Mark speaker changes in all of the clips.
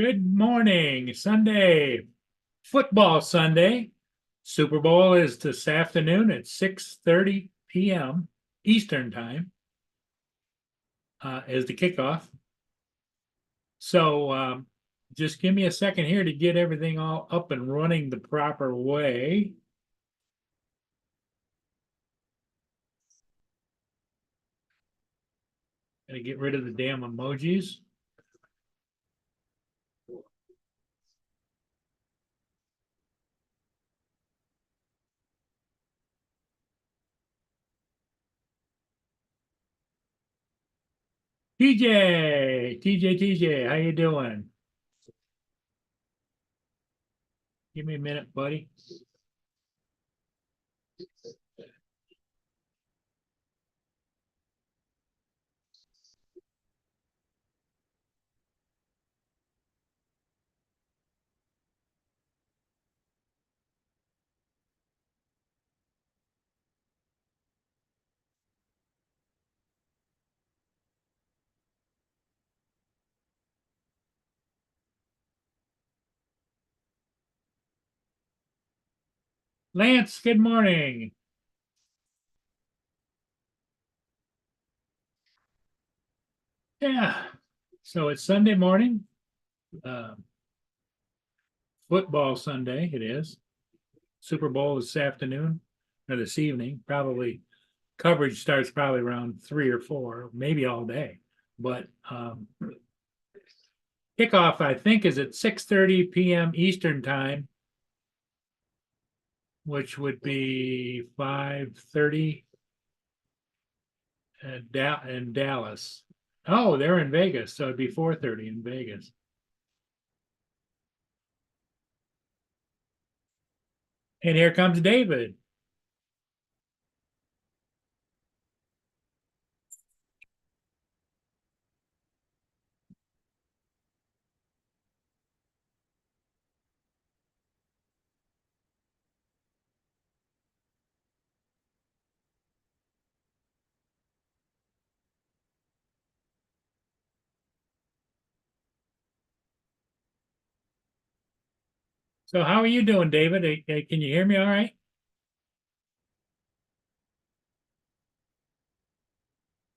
Speaker 1: Good morning, Sunday, football Sunday. Super Bowl is this afternoon at 6:30 p.m. Eastern time, is the kickoff. So just give me a second here to get everything all up and running the proper way. Gotta get rid of the damn emojis. TJ, how you doing? Give me a minute, buddy. Lance, good morning. Yeah, so it's Sunday morning. Football Sunday, it is. Super Bowl this afternoon or this evening. Probably coverage starts probably around 3 or 4, maybe all day. But kickoff, I think, is at 6:30 p.m. Eastern time, which would be 5:30 in Dallas. Oh, they're in Vegas, so it'd be 4:30 in Vegas. And here comes David. So how are you doing, David? Can you hear me all right?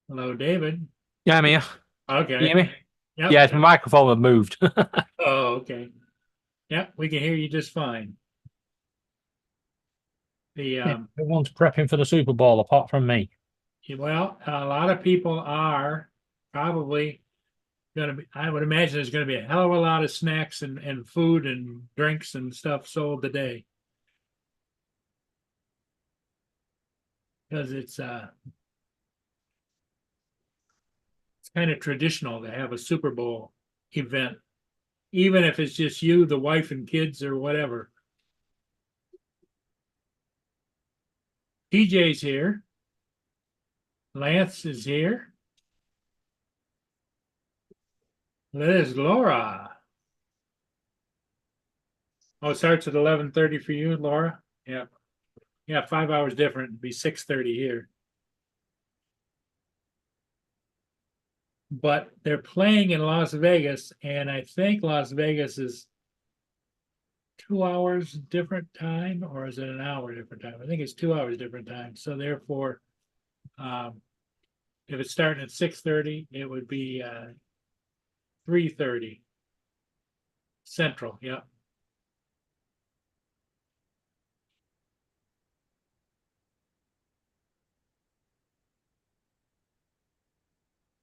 Speaker 1: Hello, David.
Speaker 2: Yeah, I'm here. Can you
Speaker 1: Okay.
Speaker 2: hear me?
Speaker 1: Yep.
Speaker 2: Yeah, it's my microphone had moved.
Speaker 1: Oh, okay. Yep, we can hear you just fine. The
Speaker 2: Yeah, everyone's prepping for the Super Bowl apart from me.
Speaker 1: Well, a lot of people are probably going to be, I would imagine there's going to be a hell of a lot of snacks and food and drinks and stuff sold today because it's kind of traditional to have a Super Bowl event, even if it's just you, the wife and kids or whatever. TJ's here. Lance is here. There's Laura. Oh, it starts at 11:30 for you, Laura? Yeah. Yeah, 5 hours different. It'd be 6:30 here. But they're playing in Las Vegas, and I think Las Vegas is 2 hours different time, or is it an hour different time? I think it's 2 hours different time. So therefore, um, if it's starting at 6:30, it would be 3:30 Central. Yeah.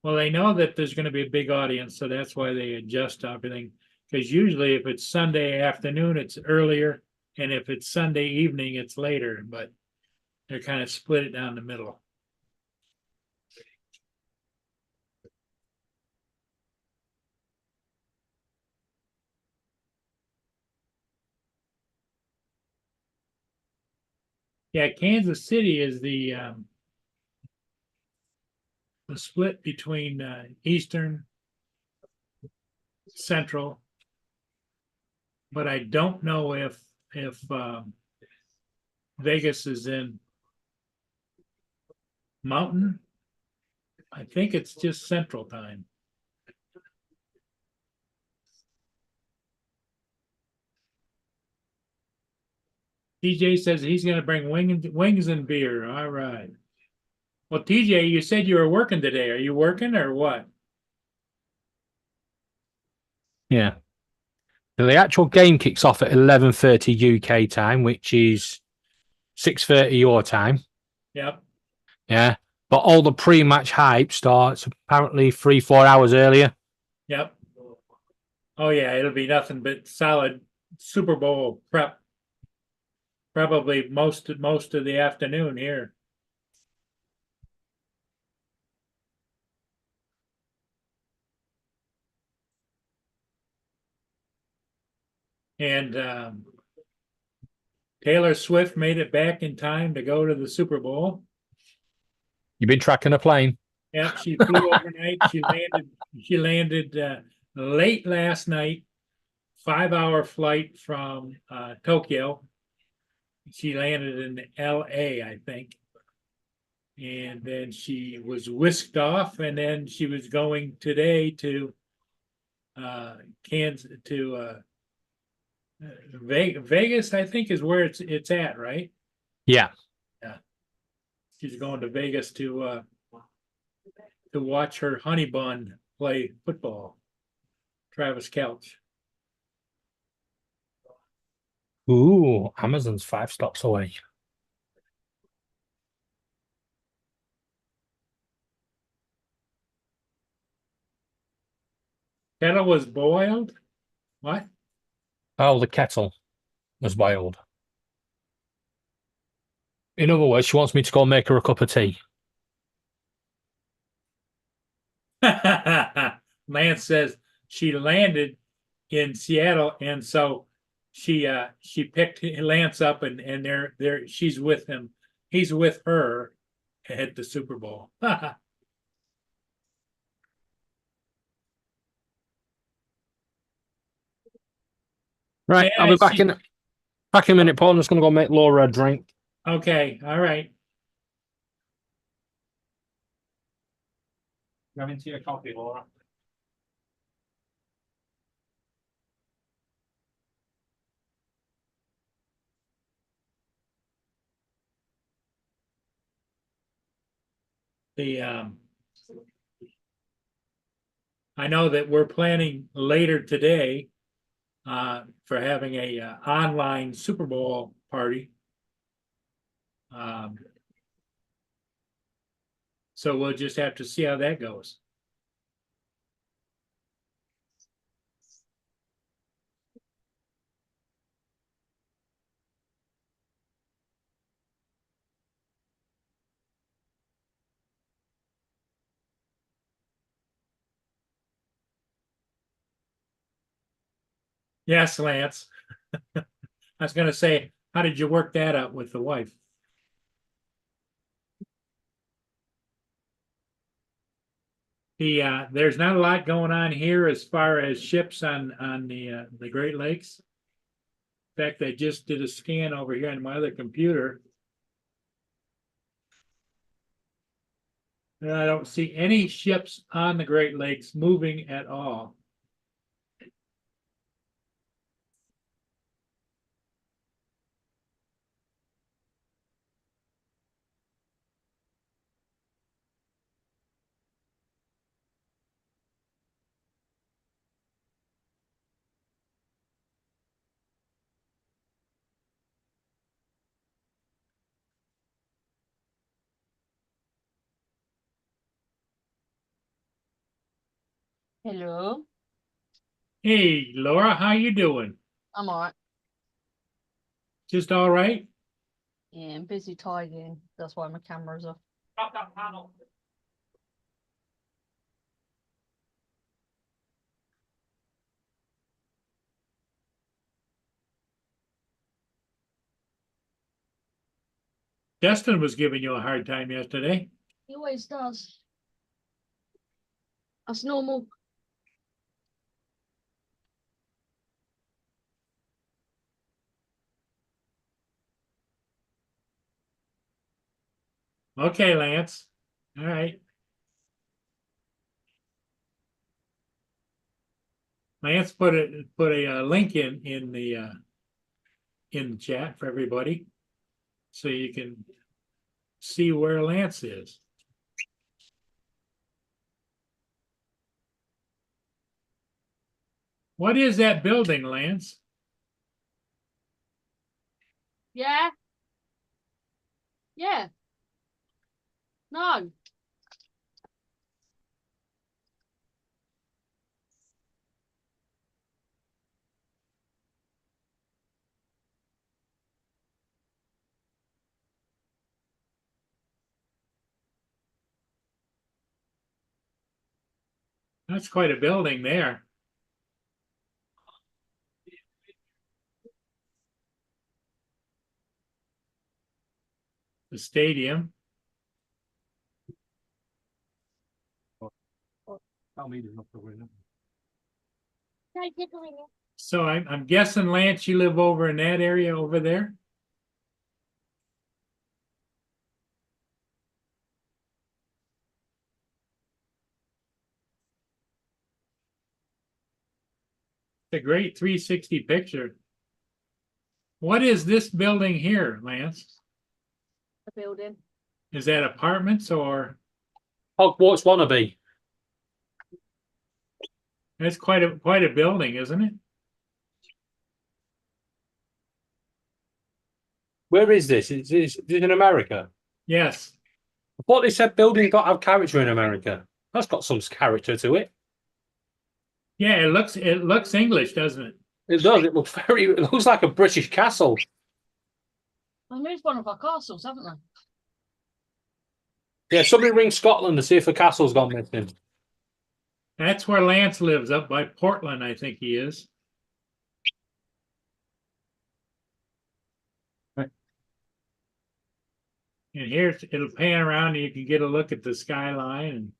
Speaker 1: Well, they know that there's going to be a big audience, so that's why they adjust everything. Because usually, if it's Sunday afternoon, it's earlier, and if it's Sunday evening, it's later. But they're kind of split it down the middle. Yeah, Kansas City is the split between Eastern, Central, but I don't know if Vegas is in Mountain. I think it's just Central time. TJ says he's gonna bring wings and beer. All right. Well, TJ, you said you were working today. Are you working or what?
Speaker 2: Yeah. So the actual game kicks off at 11:30 UK time, which is 6:30 your time.
Speaker 1: Yep.
Speaker 2: Yeah. But all the pre-match hype starts apparently 3-4 hours earlier.
Speaker 1: Yep. Oh yeah, it'll be nothing but solid Super Bowl prep. Probably most of the afternoon here. And Taylor Swift made it back in time to go to the Super Bowl.
Speaker 2: You've been tracking a plane.
Speaker 1: Yep, she flew overnight. She landed late last night, 5-hour flight from Tokyo. She landed in LA, I think. And then she was whisked off, and then she was going today to Kansas to Vegas, I think is where it's at, right?
Speaker 2: Yeah.
Speaker 1: Yeah. She's going to Vegas to watch her honey bun play football. Travis Kelce.
Speaker 2: Ooh, Amazon's 5 stops away.
Speaker 1: Kettle was boiled. What?
Speaker 2: Oh, the kettle was boiled. In other words, she wants me to go make her a cup of tea.
Speaker 1: Lance says she landed in Seattle, and so she picked Lance up, and there she's with him. He's with her at the Super Bowl.
Speaker 2: Right, I'll be back in a minute, Paul. I'm just gonna go make Laura a drink.
Speaker 1: Okay, all right.
Speaker 2: Come into your coffee, Laura.
Speaker 1: The I know that we're planning later today for having a online Super Bowl party. So we'll just have to see how that goes. Yes, Lance. I was going to say, how did you work that out with the wife? There's not a lot going on here as far as ships on the Great Lakes. In fact, I just did a scan over here on my other computer. And I don't see any ships on the Great Lakes moving at all.
Speaker 3: Hello,
Speaker 1: Hey, Laura, how you doing?
Speaker 3: I'm alright.
Speaker 1: Just all right?
Speaker 3: Yeah, I'm busy tidying. That's why my camera's off.
Speaker 1: Justin was giving you a hard time yesterday.
Speaker 3: He always does. That's normal.
Speaker 1: Okay, Lance. All right. Lance put a link in the in the chat for everybody. So you can see where Lance is. What is that building, Lance?
Speaker 3: Yeah. Yeah. No.
Speaker 1: That's quite a building there. The stadium. So I'm guessing, Lance, you live over in that area over there? It's a great 360 picture. What is this building here, Lance?
Speaker 3: The building.
Speaker 1: Is that apartments or?
Speaker 2: Hogwarts wannabe.
Speaker 1: That's quite a building, isn't it?
Speaker 2: Where is this? Is this in America?
Speaker 1: Yes.
Speaker 2: I thought they said buildings don't have character in America. That's got some character to it.
Speaker 1: Yeah, it looks English, doesn't it?
Speaker 2: It does. It looks like a British castle.
Speaker 3: They moved one of our castles, haven't they?
Speaker 2: Yeah, somebody ring Scotland to see if the castle's gone missing.
Speaker 1: That's where Lance lives, up by Portland, I think he is.
Speaker 2: Right.
Speaker 1: And here it'll pan around and you can get a look at the skyline. And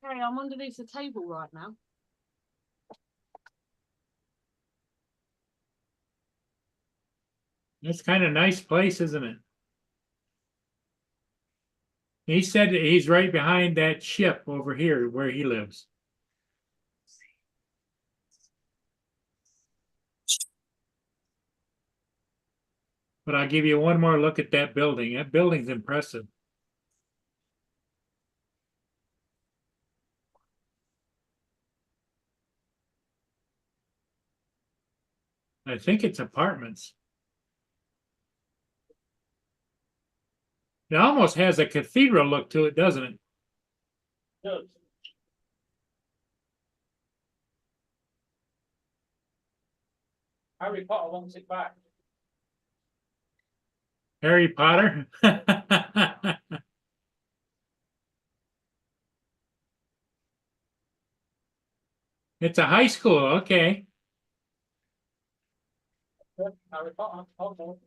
Speaker 3: Harry, I'm underneath the table right now.
Speaker 1: it's kind of nice place, isn't it? He said that he's right behind that ship over here where he lives. But I'll give you one more look at that building. That building's impressive. I think it's apartments. It almost has a cathedral look to it, doesn't it?
Speaker 2: Harry Potter wants it back.
Speaker 1: Harry Potter? It's a high school, okay.
Speaker 2: Harry Potter. Okay.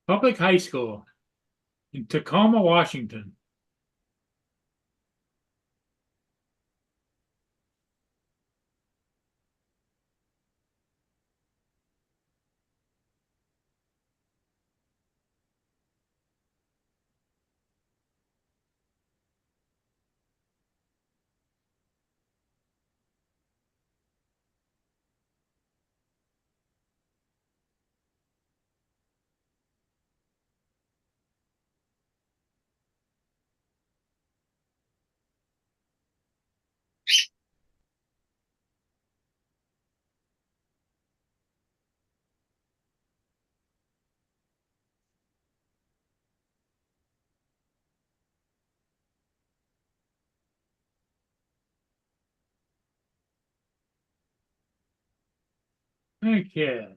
Speaker 1: Public high school in Tacoma, Washington. Okay.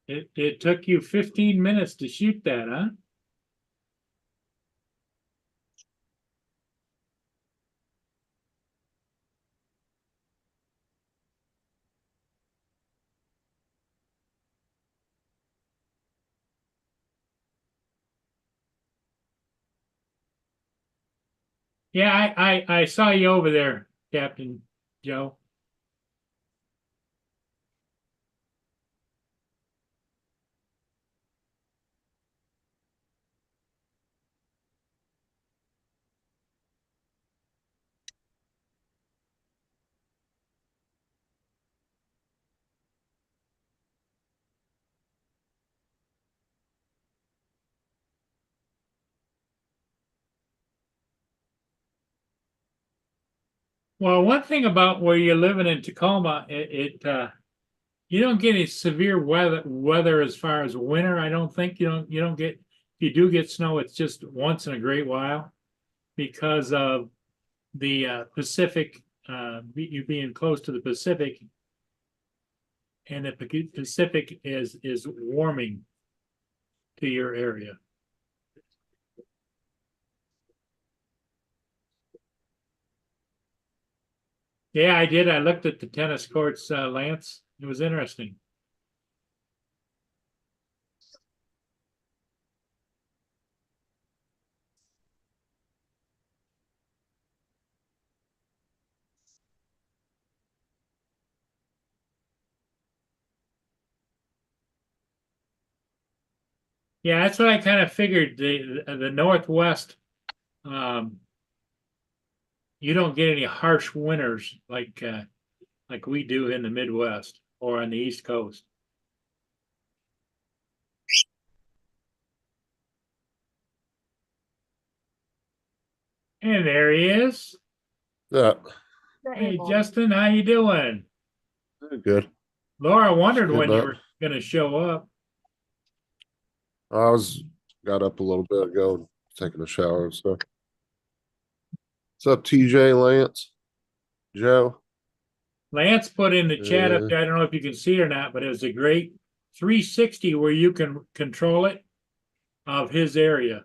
Speaker 1: It took you 15 minutes to shoot that, huh? Yeah, I saw you over there, Captain Joe. Well, one thing about where you're living in Tacoma, you don't get any severe weather as far as winter. I don't think you don't get, if you do get snow, it's just once in a great while because of the Pacific, you being close to the Pacific, and the Pacific is warming to your area. Yeah, I did. I looked at the tennis courts, Lance. It was interesting. Yeah, that's what I kind of figured. The Northwest, you don't get any harsh winters like we do in the Midwest or on the East Coast. And there he is.
Speaker 4: Yeah,
Speaker 1: Hey, Justin, how you doing?
Speaker 4: good.
Speaker 1: Laura wondered
Speaker 4: Good
Speaker 1: when you
Speaker 4: night.
Speaker 1: were going to show up.
Speaker 4: Got up a little bit ago, taking a shower and stuff. What's up, TJ, Lance, Joe?
Speaker 1: Lance put in the chat up
Speaker 4: Uh,
Speaker 1: there. I don't know if you can see it or not, but it was a great 360 where you can control it of his area.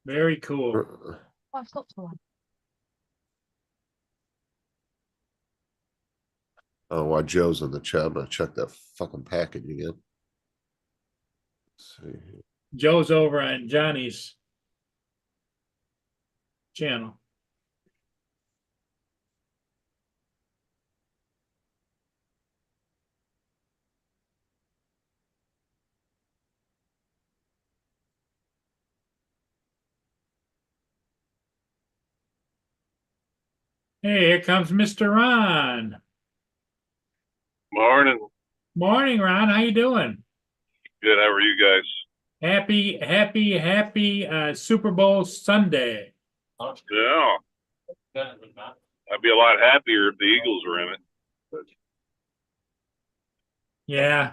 Speaker 1: Very cool.
Speaker 3: I've stopped for one.
Speaker 4: Oh, why Joe's in the chat? I'm gonna check that fucking package again. Let's see.
Speaker 1: Joe's over on Johnny's channel. Hey, here comes Mr. Ron.
Speaker 5: Morning.
Speaker 1: Morning, Ron. How you doing?
Speaker 5: Good. How are you guys?
Speaker 1: Happy Super Bowl Sunday.
Speaker 5: Yeah. I'd be a lot happier if the Eagles were in it.
Speaker 1: Yeah.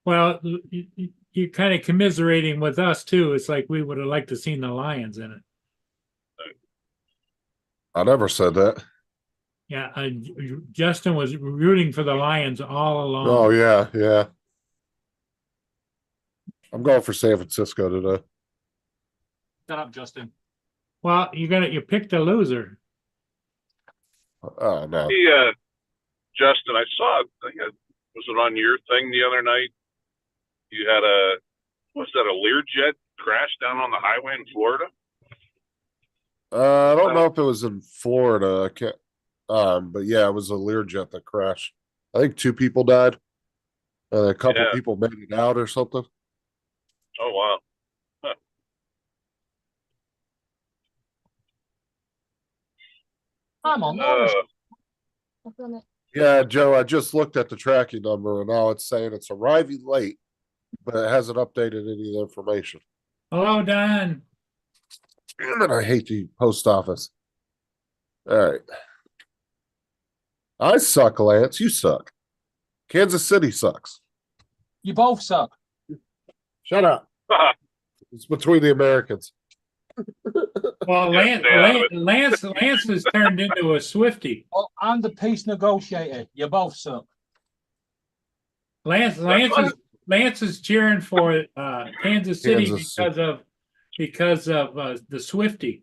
Speaker 1: Well, you're kind of commiserating with us too. It's like we would have liked to seen the Lions in it.
Speaker 4: I never said that.
Speaker 1: Yeah, Justin was rooting for the Lions all along.
Speaker 4: Oh yeah, yeah. I'm going for San Francisco today.
Speaker 2: Shut up, Justin.
Speaker 1: Well, you picked a loser.
Speaker 4: Oh no.
Speaker 5: Hey, Justin, I saw, was it on your thing the other night? You had was that a Learjet crash down on the highway in Florida?
Speaker 4: I don't know if it was in Florida. I can't. But yeah, it was a Learjet that crashed. I think 2 people died, and a couple
Speaker 5: Yeah.
Speaker 4: people made it out or something.
Speaker 5: Oh, wow.
Speaker 3: Come on, I've done it.
Speaker 4: Yeah, Joe, I just looked at the tracking number and now it's saying it's arriving late, but it hasn't updated any of the information.
Speaker 1: Hello, Don.
Speaker 4: Damn it, I hate the post office. All right. I suck, Lance. You suck. Kansas City sucks.
Speaker 2: You both suck.
Speaker 4: Shut up. It's between the Americans.
Speaker 1: Well,
Speaker 5: Yeah, stay out of it.
Speaker 1: Lance has turned into a Swiftie.
Speaker 2: Oh, I'm the peace negotiator. You both suck.
Speaker 1: Lance is cheering for Kansas City
Speaker 4: Kansas.
Speaker 1: because of the Swiftie.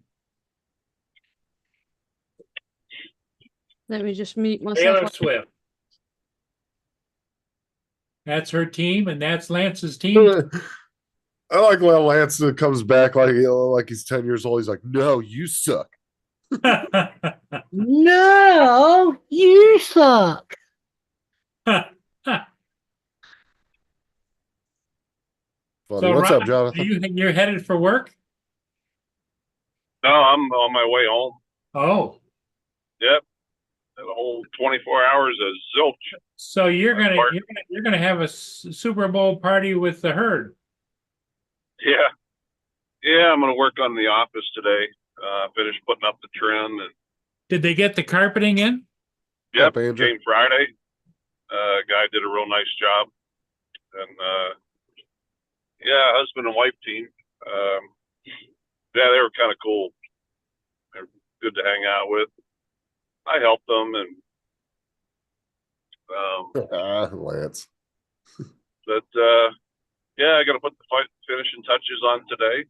Speaker 3: Let me just mute
Speaker 1: Taylor
Speaker 3: myself.
Speaker 1: Swift. That's her team, and that's Lance's team.
Speaker 4: I like when Lance comes back like he's 10 years old. He's like, no, you suck.
Speaker 6: No, you suck.
Speaker 4: Funny.
Speaker 1: So,
Speaker 4: What's
Speaker 1: Ron,
Speaker 4: up, Jonathan?
Speaker 1: you're headed for work?
Speaker 5: No, I'm on my way home.
Speaker 1: Oh,
Speaker 5: Yep. The whole 24 hours of zilch.
Speaker 1: so you're
Speaker 5: Mark.
Speaker 1: gonna have a Super Bowl party with the herd.
Speaker 5: Yeah. Yeah, I'm gonna work on the office today. Finish putting up the trim and
Speaker 1: Did they get the carpeting in?
Speaker 5: yep,
Speaker 4: Up, Andrew?
Speaker 5: came Friday. Guy did a real nice job. And yeah, husband and wife team. Yeah, they were kind of cool. They're good to hang out with. I helped them and
Speaker 4: Lance.
Speaker 5: but yeah, I got to put the finishing touches on today.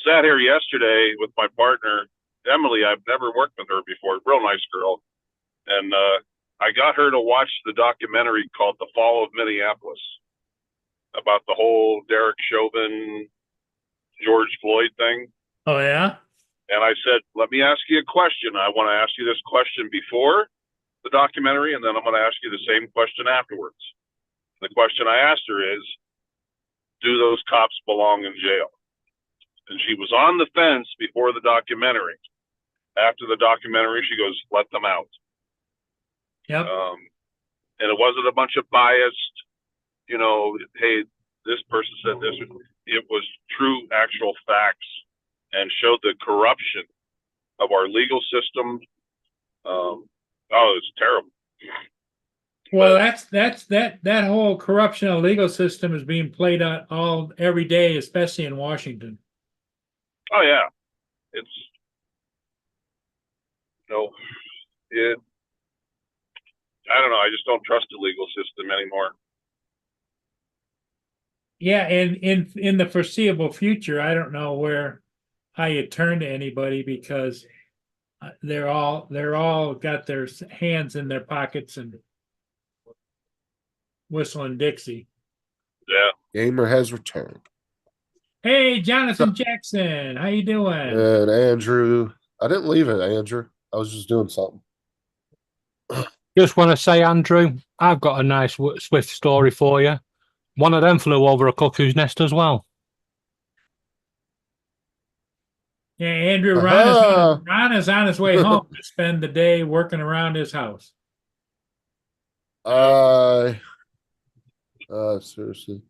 Speaker 5: Sat here yesterday with my partner Emily. I've never worked with her before. Real nice girl, and I got her to watch the documentary called "The Fall of Minneapolis" about the whole Derek Chauvin, George Floyd thing.
Speaker 1: Oh yeah.
Speaker 5: And I said, "Let me ask you a question. I want to ask you this question before the documentary, and then I'm going to ask you the same question afterwards." The question I asked her is, "Do those cops belong in jail?" And she was on the fence before the documentary. After the documentary, she goes, "Let them out."
Speaker 1: Yep.
Speaker 5: And it wasn't a bunch of biased, hey, this person said this. It was true, actual facts, and showed the corruption of our legal system. It's terrible.
Speaker 1: Well, that whole corruption of legal system is being played out every day, especially in Washington.
Speaker 5: Oh yeah, it's no, it. I don't know. I just don't trust the legal system anymore.
Speaker 1: Yeah, and in the foreseeable future, I don't know how you turn to anybody because they're all got their hands in their pockets and whistling Dixie.
Speaker 5: Yeah.
Speaker 4: Gamer has returned.
Speaker 1: Hey, Jonathan Jackson, how you doing?
Speaker 4: And Andrew, I didn't leave it, Andrew. I was just doing something.
Speaker 2: Just want to say, Andrew, I've got a nice Swift story for you. One of them flew over a cuckoo's nest as well.
Speaker 1: Yeah, Andrew,
Speaker 4: Aha!
Speaker 1: Ron is on his way home to spend the day working around his house.
Speaker 4: Seriously.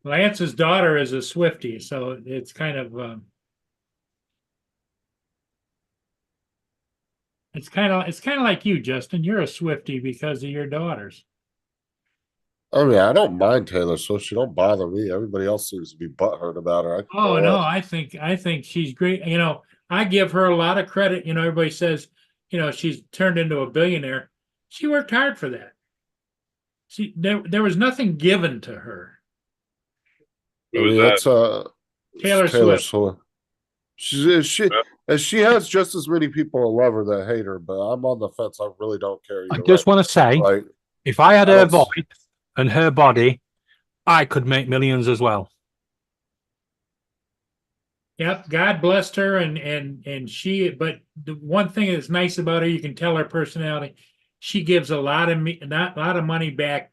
Speaker 1: Lance's daughter is a Swiftie, so it's kind of it's kind of like you, Justin. You're a Swiftie because of your daughters.
Speaker 4: I mean, I don't mind Taylor Swift. She don't bother me. Everybody else seems to be butthurt about her.
Speaker 1: Oh no, I think she's great. I give her a lot of credit. Everybody says, she's turned into a billionaire. She worked hard for that. There was nothing given to her.
Speaker 4: I
Speaker 5: Who
Speaker 4: mean,
Speaker 5: was
Speaker 4: that's
Speaker 1: Taylor Swift.
Speaker 4: She has just as many people who love her that hate her, but I'm on the fence. I really don't care.
Speaker 2: I just want to say,
Speaker 4: like,
Speaker 2: if I had
Speaker 4: I
Speaker 2: her
Speaker 4: don't-
Speaker 2: voice and her body, I could make millions as well.
Speaker 1: Yep, God blessed her, and she. But the one thing that's nice about her, you can tell her personality. She gives a lot of money back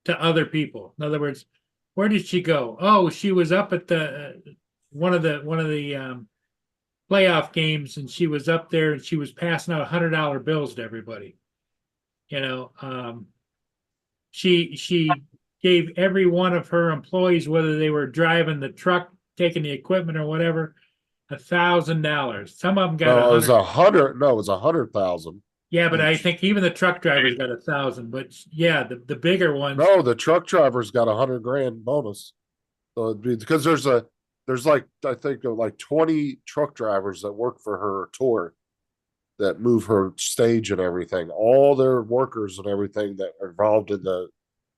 Speaker 1: to other people. In other words, where did she go? Oh, she was up at the one of the playoff games, and she was up there, and she was passing out $100 bills to everybody. She gave every one of her employees, whether they were driving the truck, taking the equipment, or whatever, $1,000. Some of them got
Speaker 4: No, it was
Speaker 1: 100.
Speaker 4: No, it was 100,000.
Speaker 1: Yeah, but I
Speaker 4: each.
Speaker 1: think even the truck drivers got 1,000. But yeah, the bigger ones.
Speaker 4: No, the truck drivers got $100,000 bonus. So because there's like I think like 20 truck drivers that work for her tour that move her stage and everything. All their workers and everything that are involved in the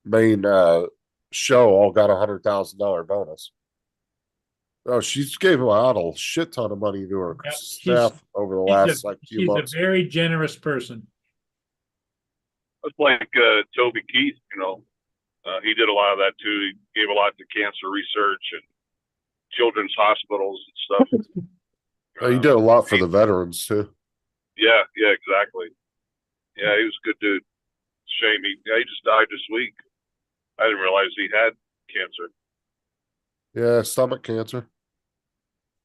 Speaker 4: main show all got $100,000 bonus. Oh, she's gave out a shit ton of money to her
Speaker 1: Yep,
Speaker 4: staff over the last few
Speaker 1: she's
Speaker 4: months.
Speaker 1: a very generous person.
Speaker 5: It's like Toby Keith, he did a lot of that too. He gave a lot to cancer research and children's hospitals and stuff.
Speaker 4: He did a lot for the veterans too.
Speaker 5: Yeah, exactly. Yeah, he was a good dude. Shame he just died this week. I didn't realize he had cancer.
Speaker 4: Yeah, stomach cancer.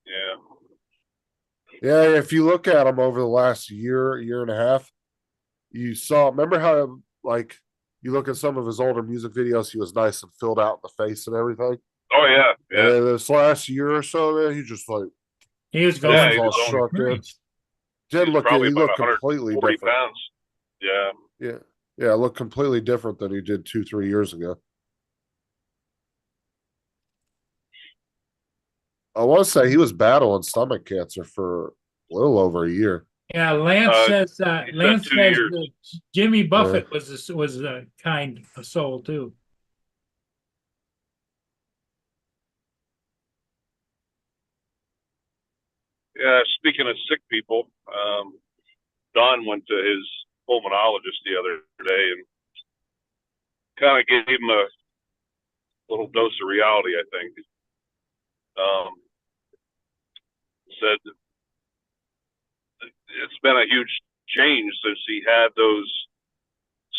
Speaker 5: Yeah.
Speaker 4: Yeah, if you look at him over the last year and a half, you saw. Remember how like you look at some of his older music videos, he was nice and filled out in the face and everything.
Speaker 5: Oh yeah,
Speaker 4: And
Speaker 5: yeah.
Speaker 4: then this last year or so, man, he just like
Speaker 1: He was
Speaker 4: this
Speaker 1: going.
Speaker 4: is
Speaker 5: he
Speaker 4: all
Speaker 5: was only-
Speaker 4: shrunk in.
Speaker 1: Christ.
Speaker 4: Did
Speaker 5: He's
Speaker 4: look
Speaker 5: probably
Speaker 4: he
Speaker 5: about
Speaker 4: looked completely
Speaker 5: 140
Speaker 4: different.
Speaker 5: pounds. Yeah.
Speaker 4: Yeah, yeah, looked completely different than he did 2-3 years ago. I want to say he was battling stomach cancer for a little over a year.
Speaker 1: Yeah, Lance
Speaker 5: Uh,
Speaker 1: says,
Speaker 5: he said
Speaker 1: Lance
Speaker 5: 2
Speaker 1: says
Speaker 5: years.
Speaker 1: that Jimmy Buffett was a kind soul too.
Speaker 5: Yeah. Speaking of sick people, Don went to his pulmonologist the other day and kind of gave him a little dose of reality, I think. Said it's been a huge change since he had those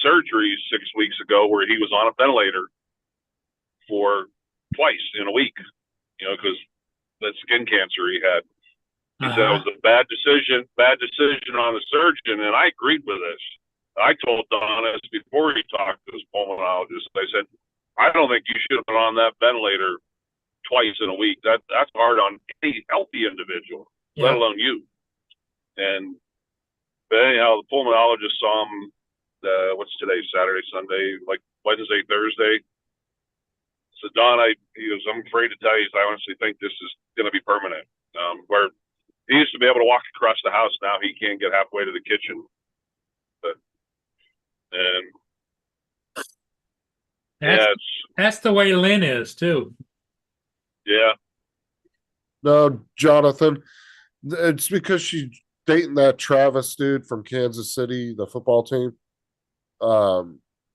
Speaker 5: surgeries 6 weeks ago where he was on a ventilator for twice in a week, because that skin cancer he had. He said it was a bad decision on the surgeon, and I agreed with this. I told Don this before he talked to his pulmonologist. I said, I don't think you should have been on that ventilator twice in a week. That's hard on any healthy individual, let
Speaker 1: Yeah.
Speaker 5: alone you. But anyhow, the pulmonologist saw him. What's today? Saturday, Sunday, like Wednesday, Thursday. So Don, he goes, I'm afraid to tell you, I honestly think this is going to be permanent. Where he used to be able to walk across the house, now he can't get halfway to the kitchen.
Speaker 1: That's the way Lynn is too.
Speaker 5: Yeah.
Speaker 4: No, Jonathan, it's because she's dating that Travis dude from Kansas City, the football team.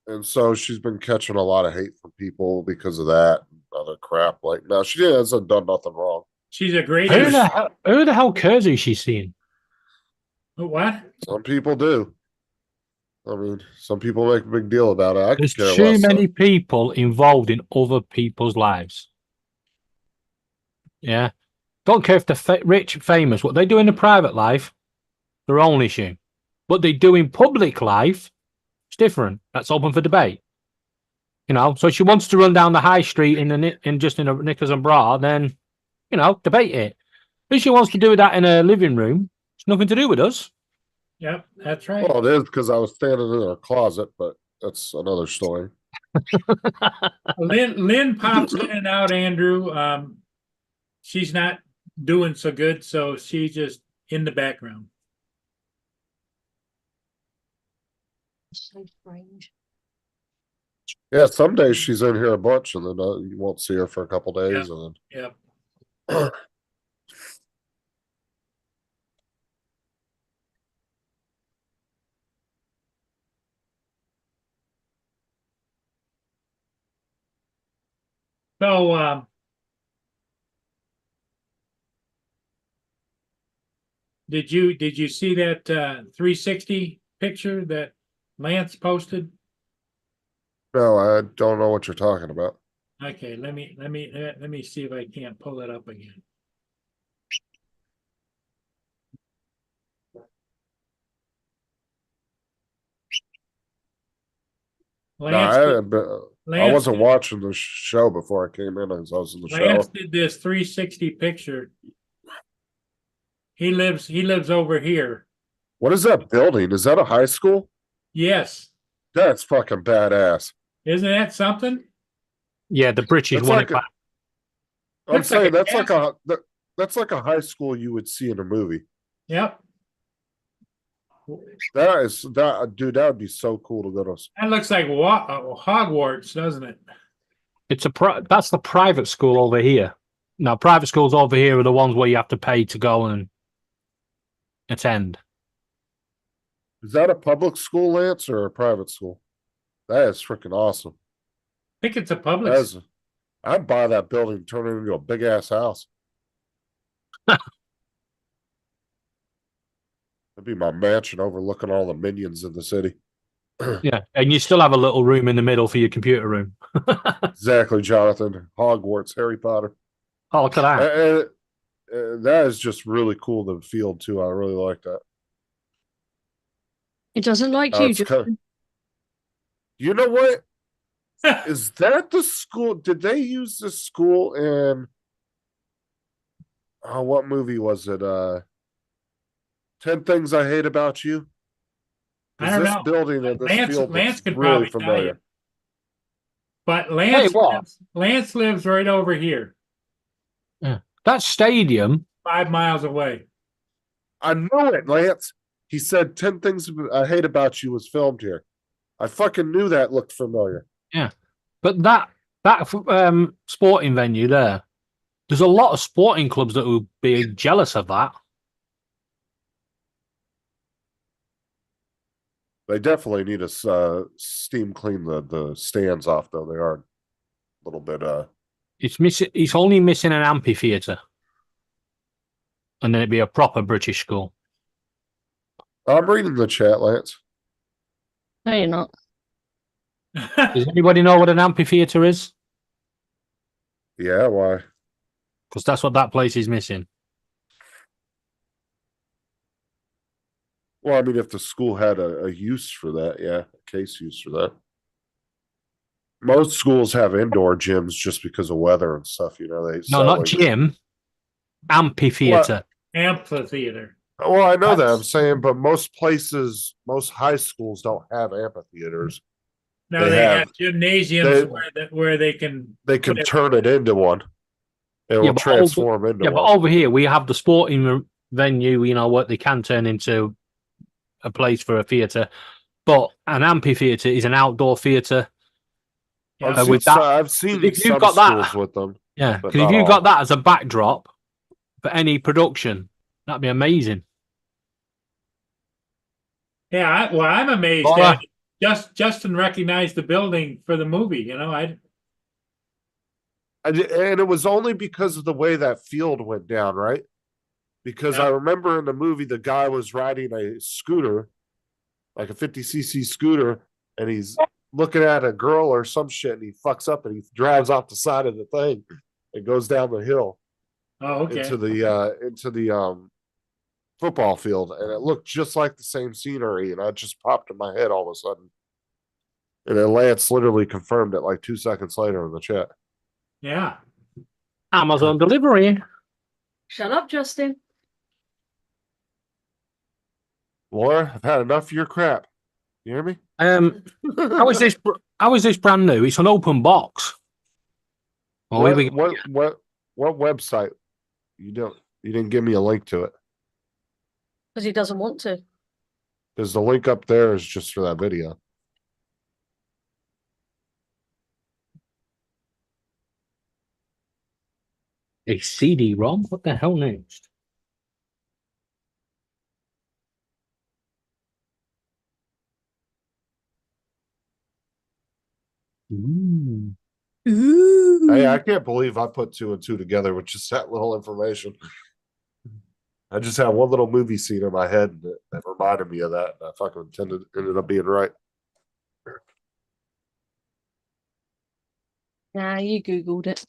Speaker 4: And so she's been catching a lot of hate from people because of that and other crap. Like, no, she hasn't done nothing wrong.
Speaker 1: She's a great.
Speaker 2: Who the hell cares who she's seeing?
Speaker 1: What?
Speaker 4: Some people do. I mean, some people make a big deal about it. I could
Speaker 2: There's
Speaker 4: care
Speaker 2: too
Speaker 4: less.
Speaker 2: many people involved in other people's lives. Yeah. Don't care if they're rich, famous. What they do in the private life, their own issue. What they do in public life, it's different. That's open for debate. So she wants to run down the high street in just in a knickers and bra, then, debate it. If she wants to do that in a living room, it's nothing to do with us.
Speaker 1: Yep, that's right.
Speaker 4: Well, it is because I was standing in her closet, but that's another story.
Speaker 1: Lynn pops in and out, Andrew. She's not doing so good, so she's just in the background.
Speaker 3: So strange.
Speaker 4: Yeah, some days she's in here a bunch, and then you won't see her for a couple days, and
Speaker 1: Yep.
Speaker 4: then
Speaker 1: So, did you see that 360 picture that Lance posted?
Speaker 4: no, I don't know what you're talking about.
Speaker 1: Okay, let me see if I can't pull it up again.
Speaker 4: No,
Speaker 1: Lance,
Speaker 4: I wasn't watching the show before I came in as I was in the
Speaker 1: Lance
Speaker 4: show.
Speaker 1: did this 360 picture. He lives over here.
Speaker 4: What is that building? Is that a high school?
Speaker 1: Yes.
Speaker 4: That's fucking badass.
Speaker 1: Isn't that something?
Speaker 2: Yeah, the British
Speaker 4: That's
Speaker 2: won
Speaker 4: like
Speaker 2: it back.
Speaker 4: I'm
Speaker 1: Looks like
Speaker 4: saying
Speaker 1: a
Speaker 4: that's like a high school you would see in a movie.
Speaker 1: Yep.
Speaker 4: Dude, that would be so cool to go to.
Speaker 1: That looks like Hogwarts, doesn't it?
Speaker 2: That's the private school over here. Now, private schools over here are the ones where you have to pay to go and attend.
Speaker 4: Is that a public school, Lance, or a private school? That is freaking awesome.
Speaker 1: I think it's a public.
Speaker 4: I'd buy that building, turn it into a big ass house. That'd be my mansion overlooking all the minions in the city.
Speaker 2: Yeah, and you still have a little room in the middle for your computer room.
Speaker 4: Exactly, Jonathan. Hogwarts, Harry Potter.
Speaker 2: Oh, look at that.
Speaker 4: That is just really cool. The field too. I really like that.
Speaker 3: It doesn't like
Speaker 4: Oh,
Speaker 3: you,
Speaker 4: it's
Speaker 3: just
Speaker 4: kind You know what? Is that the school? Did they use this school in? Oh, what movie was it? 10 Things I Hate About You.
Speaker 1: I
Speaker 4: Because
Speaker 1: don't
Speaker 4: this
Speaker 1: know.
Speaker 4: building and this
Speaker 1: Lance,
Speaker 4: field looks
Speaker 1: Lance could
Speaker 4: really
Speaker 1: probably tell you.
Speaker 4: familiar.
Speaker 1: But
Speaker 2: Hey, what?
Speaker 1: Lance lives right over here,
Speaker 2: That stadium,
Speaker 1: 5 miles away.
Speaker 4: I know it, Lance. He said 10 Things I Hate About You was filmed here. I fucking knew that looked familiar.
Speaker 2: but that sporting venue there, there's a lot of sporting clubs that would be jealous of that.
Speaker 4: They definitely need to steam clean the stands off, though. They are a little bit
Speaker 2: It's missing. It's only missing an amphitheater, and then it'd be a proper British school.
Speaker 4: I'm reading the chat, Lance.
Speaker 3: no, you're not.
Speaker 2: Does anybody know what an amphitheater is?
Speaker 4: Yeah, why?
Speaker 2: Because that's what that place is missing.
Speaker 4: Well, I mean, if the school had a use for that, yeah, a case use for that. Most schools have indoor gyms just because of weather and stuff. You know, they
Speaker 2: No, not
Speaker 4: like-
Speaker 2: gym. Amphitheater.
Speaker 1: Amphitheater.
Speaker 4: Well, I know that. I'm
Speaker 1: That's-
Speaker 4: saying, but most places, most high schools don't have amphitheaters.
Speaker 1: No,
Speaker 4: They
Speaker 1: they have
Speaker 4: have-
Speaker 1: gymnasiums
Speaker 4: they-
Speaker 1: where they can.
Speaker 4: They can
Speaker 1: Put it-
Speaker 4: turn it into one. It will
Speaker 2: Yeah, but
Speaker 4: transform into
Speaker 2: Yeah, but
Speaker 4: one.
Speaker 2: over here we have the sporting venue. You know what they can turn into a place for a theater, but an amphitheater is an outdoor theater.
Speaker 1: Yeah.
Speaker 2: with that-
Speaker 4: I've seen
Speaker 2: if you've
Speaker 4: some
Speaker 2: got that-
Speaker 4: schools with them.
Speaker 2: Yeah,
Speaker 4: But
Speaker 2: because if
Speaker 4: not
Speaker 2: you've
Speaker 4: all.
Speaker 2: got that as a backdrop for any production, that'd be amazing.
Speaker 1: Yeah, I'm amazed
Speaker 2: Laura.
Speaker 1: that Justin recognized the building for the movie. You know,
Speaker 4: And it was only because of the way that field went down, right? Because
Speaker 1: Yeah.
Speaker 4: I remember in the movie, the guy was riding a scooter, like a 50cc scooter, and he's looking at a girl or some shit, and he fucks up and he drives off the side of the thing and goes down the hill
Speaker 1: oh okay.
Speaker 4: into the football field, and it looked just like the same scenery, and it just popped in my head all of a sudden. And then Lance literally confirmed it like 2 seconds later in the chat.
Speaker 1: Yeah.
Speaker 2: Amazon delivery.
Speaker 3: Shut up, Justin.
Speaker 4: Laura, I've had enough of your crap. You hear me?
Speaker 2: How is this? How is this brand new? It's an open box. Oh, here we go.
Speaker 4: What website? You didn't give me a link to it.
Speaker 3: Because he doesn't want to.
Speaker 4: Because the link up there is just for that video.
Speaker 2: A CD-ROM. What the hell next? Ooh.
Speaker 4: Hey, I can't believe I put 2 and 2 together with just that little information. I just had one little movie scene in my head that reminded me of that. And I fucking ended up being right.
Speaker 3: Nah, you Googled it.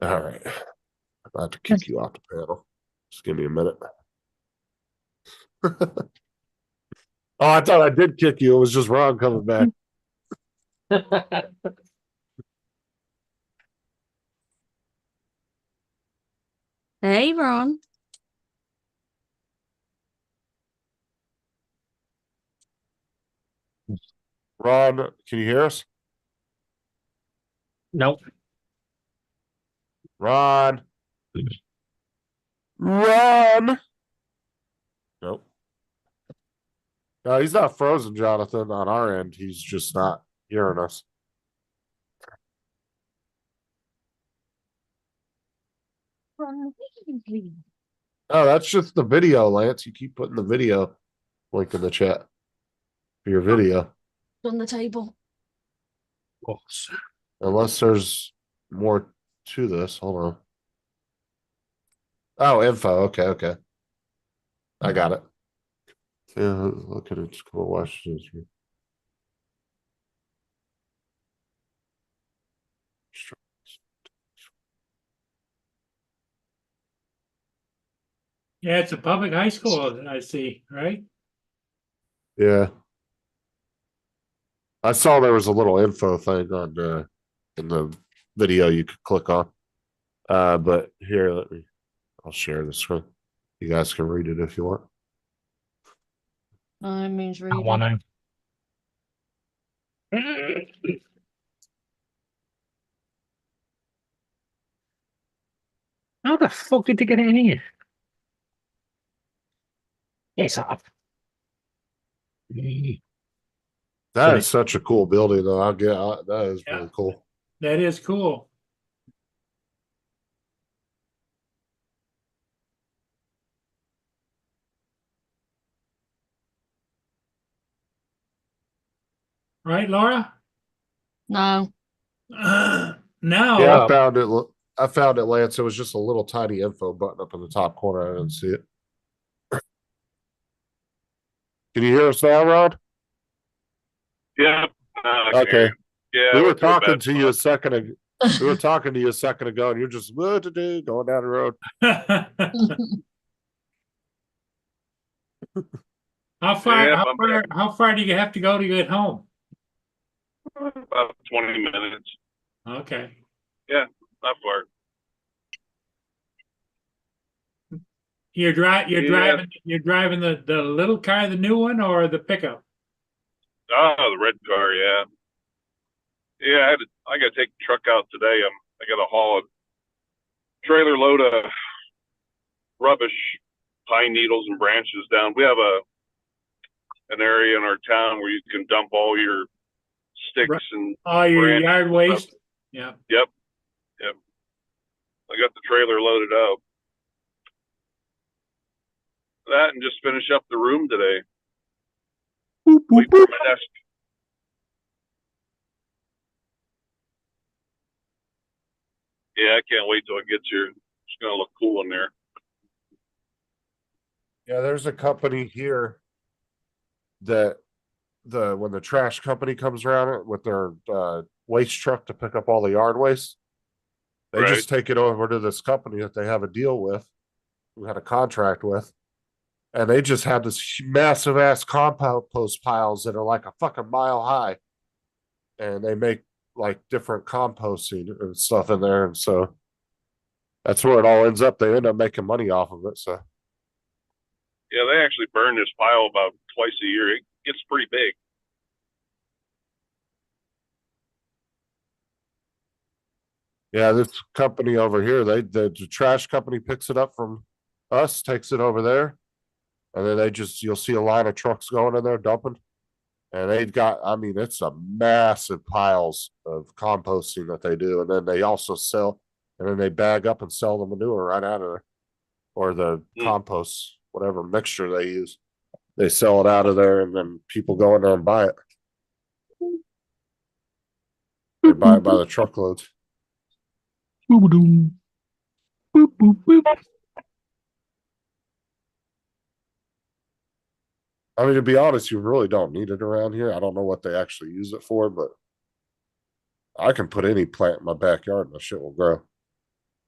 Speaker 4: All right. I'm about to kick you off the panel. Just give me a minute. Oh, I thought I did kick you. It was just Ron coming back.
Speaker 3: Hey, Ron.
Speaker 4: Ron, can you hear us?
Speaker 2: Nope.
Speaker 4: Ron. Ron. Nope. No, he's not frozen, Jonathan, on our end. He's just not hearing us.
Speaker 3: Ron Weasley.
Speaker 4: Oh, that's just the video, Lance. You keep putting the video link in the chat for your video.
Speaker 3: On the table.
Speaker 4: Unless there's more to this. Hold on. Oh, info. Okay. I got it. Yeah, look at it. Cool. Watch this.
Speaker 1: Yeah, it's a public high school, I see, right?
Speaker 4: Yeah. I saw there was a little info thing on in the video you could click on. But here, I'll share this screen. You guys can read it if you want.
Speaker 3: No, it means
Speaker 2: I
Speaker 3: reading.
Speaker 2: want to. How the fuck did they get it in here? It's up.
Speaker 4: That
Speaker 2: So
Speaker 4: is such a cool building, though. That is
Speaker 1: Yeah.
Speaker 4: really cool.
Speaker 1: That is cool. Right, Laura?
Speaker 3: No.
Speaker 1: Now,
Speaker 4: Yeah,
Speaker 2: Oh.
Speaker 4: I found it, Lance. It was just a little tiny info button up in the top corner. I didn't see it. Can you hear us now, Rod?
Speaker 5: Yeah. I can hear
Speaker 4: Okay.
Speaker 5: you. Yeah.
Speaker 4: We were
Speaker 5: went through a
Speaker 4: talking
Speaker 5: bad
Speaker 4: to you a
Speaker 5: spot.
Speaker 4: second ago. We were talking to you a second ago, and you're just what to do going down the road.
Speaker 5: Yeah, I'm back.
Speaker 1: how far do you have to go to get home?
Speaker 5: About 20 minutes.
Speaker 1: Okay.
Speaker 5: Not far.
Speaker 1: You're
Speaker 5: Yeah.
Speaker 1: driving the little car, the new one, or the pickup?
Speaker 5: Oh, the red car. Yeah. Yeah. I got to take the truck out today. I got to haul a trailer load of rubbish, pine needles and branches down. We have an area in our town where you can dump all your sticks
Speaker 1: Right.
Speaker 5: and
Speaker 1: Oh, your
Speaker 5: branches
Speaker 1: yard
Speaker 5: and
Speaker 1: waste?
Speaker 5: stuff.
Speaker 1: Yeah.
Speaker 5: Yep. I got the trailer loaded up. That and just finish up the room today. Wait for my desk. Yeah, I can't wait till it gets here. It's gonna look cool in there.
Speaker 4: Yeah, there's a company here that when the trash company comes around with their waste truck to pick up all the yard waste, they
Speaker 5: Right.
Speaker 4: just take it over to this company that they have a deal with, who had a contract with, and they just had this massive ass compost piles that are like a fucking mile high, and they make like different composting and stuff in there, and so that's where it all ends up. They end up making money off of it. So
Speaker 5: Yeah, they actually burn this pile about twice a year. It gets pretty big.
Speaker 4: yeah, this company over here, the trash company picks it up from us, takes it over there, and then you'll see a line of trucks going in there dumping. And they've got, I mean, it's a massive piles of composting that they do. And then they also sell, and then they bag up and sell the manure right out of there, or the compost, whatever mixture they use. They sell it out of there, and then people go in there and buy it. They buy it by the truckloads.
Speaker 2: Boop-a-doom. Boop, boop, boop.
Speaker 4: I mean, to be honest, you really don't need it around here. I don't know what they actually use it for, but I can put any plant in my backyard and the shit will grow.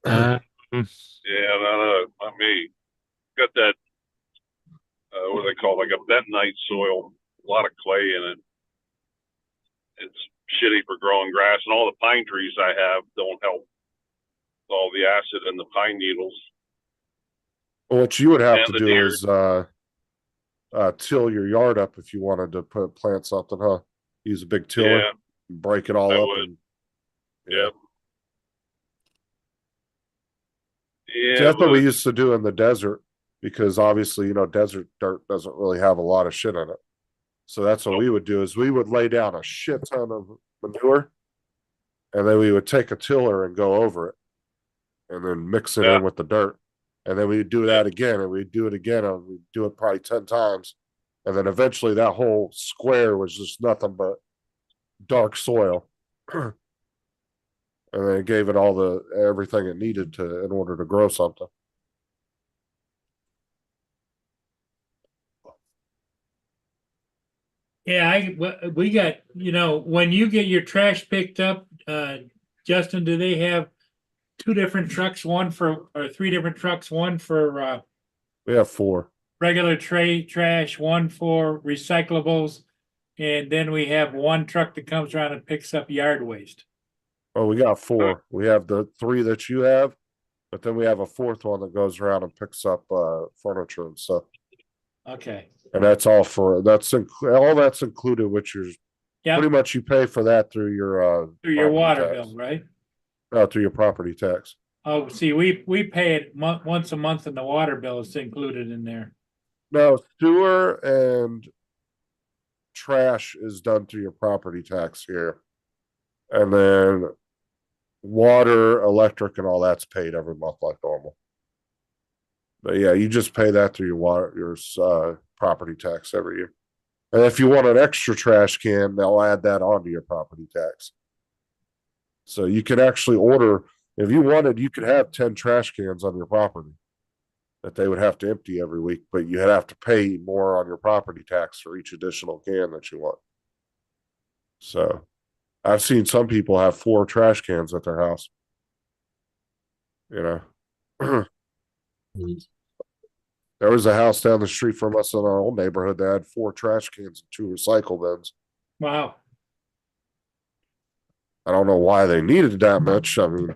Speaker 5: Yeah, no, not me. Got that, what do they call it, like a bentonite soil, a lot of clay in it. It's shitty for growing grass, and all the pine trees I have don't help. All the acid in the pine needles.
Speaker 4: What you would have
Speaker 5: And
Speaker 4: to
Speaker 5: the
Speaker 4: do
Speaker 5: deer.
Speaker 4: is till your yard up if you wanted to plant something, huh? Use a big tiller,
Speaker 5: Yeah,
Speaker 4: break it all
Speaker 5: I
Speaker 4: up,
Speaker 5: would.
Speaker 4: and
Speaker 5: yeah.
Speaker 4: See,
Speaker 5: Yeah,
Speaker 4: that's what we
Speaker 5: but-
Speaker 4: used to do in the desert, because obviously, desert dirt doesn't really have a lot of shit in it. So that's what
Speaker 5: Nope.
Speaker 4: we would do is we would lay down a shit ton of manure, and then we would take a tiller and go over it, and then mix it
Speaker 5: Yeah.
Speaker 4: in with the dirt, and then we'd do that again, and we'd do it again, and we'd do it probably 10 times, and then eventually that whole square was just nothing but dark soil. And then it gave it all everything it needed in order to grow something.
Speaker 1: Yeah, we got, when you get your trash picked up, Justin, do they have two different trucks, or three different trucks, one for
Speaker 4: We have 4.
Speaker 1: regular trash, 1 for recyclables, and then we have 1 truck that comes around and picks up yard waste.
Speaker 4: Oh, we got 4. We have the 3 that you have, but then we have a 4th one that goes around and picks up furniture and stuff.
Speaker 1: Okay,
Speaker 4: And that's all for all that's included, which is
Speaker 1: yeah,
Speaker 4: pretty much you pay for that through your
Speaker 1: through your
Speaker 4: property
Speaker 1: water
Speaker 4: tax.
Speaker 1: bill, right?
Speaker 4: Through your property tax.
Speaker 1: Oh, see, we pay it once a month, and the water bill is included in there.
Speaker 4: No, sewer and trash is done through your property tax here. And then water, electric, and all that's paid every month like normal. But yeah, you just pay that through your property tax every year. And if you want an extra trash can, they'll add that onto your property tax. So you can actually order, if you wanted, you could have 10 trash cans on your property that they would have to empty every week, but you'd have to pay more on your property tax for each additional can that you want. So I've seen some people have 4 trash cans at their house. You know, there was a house down the street from us in our old neighborhood that had 4 trash cans and 2 recycle bins.
Speaker 1: Wow.
Speaker 4: I don't know why they needed that much. I mean,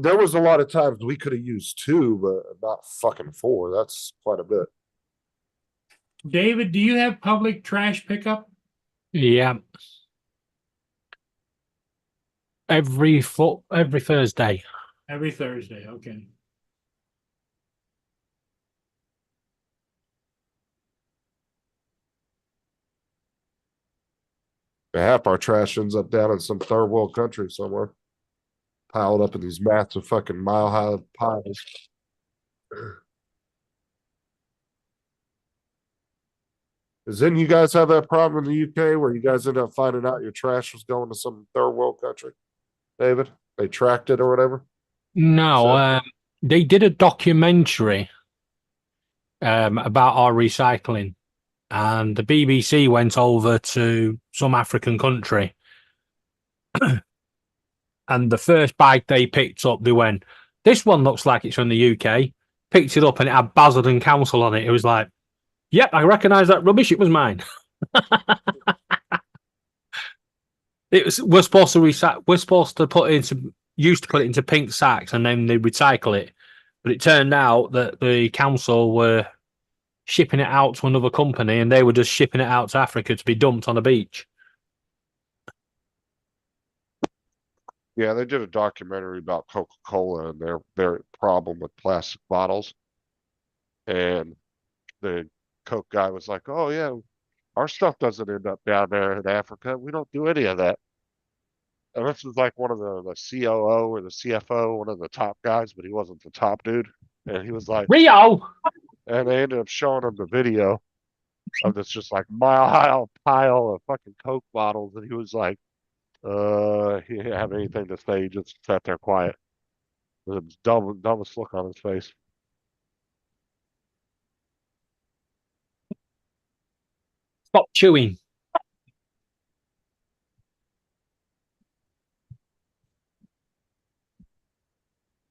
Speaker 4: there was a lot of times we could have used 2, but not fucking 4. That's quite a bit.
Speaker 1: David, do you have public trash pickup?
Speaker 2: Yeah. Every Thursday.
Speaker 1: Every Thursday, okay.
Speaker 4: Half our trash ends up down in some third world country somewhere, piled up in these massive fucking mile high piles. Didn't you guys have that problem in the UK where you guys ended up finding out your trash was going to some third world country? David, they tracked it or whatever.
Speaker 2: No, they did a documentary about our recycling, and the BBC went over to some African country, and the first bag they picked up, they went, "This one looks like it's from the UK." Picked it up and it had Basildon Council on it. It was like, "Yep, I recognise that rubbish. It was mine." We're supposed to recycle. We're supposed to put it into pink sacks and then they recycle it. But it turned out that the council were shipping it out to another company and they were just shipping it out to Africa to be dumped on a beach.
Speaker 4: Yeah, they did a documentary about Coca-Cola and their problem with plastic bottles. And the Coke guy was like, "Oh yeah, our stuff doesn't end up down there in Africa. We don't do any of that." And this was like one of the COO or the CFO, one of the top guys, but he wasn't the top dude. And he was like,
Speaker 2: Rio!
Speaker 4: and they ended up showing him the video of this just like mile high pile of fucking Coke bottles. And he was like, he didn't have anything to say. He just sat there quiet. It was the dumbest look on his face.
Speaker 2: Stop chewing.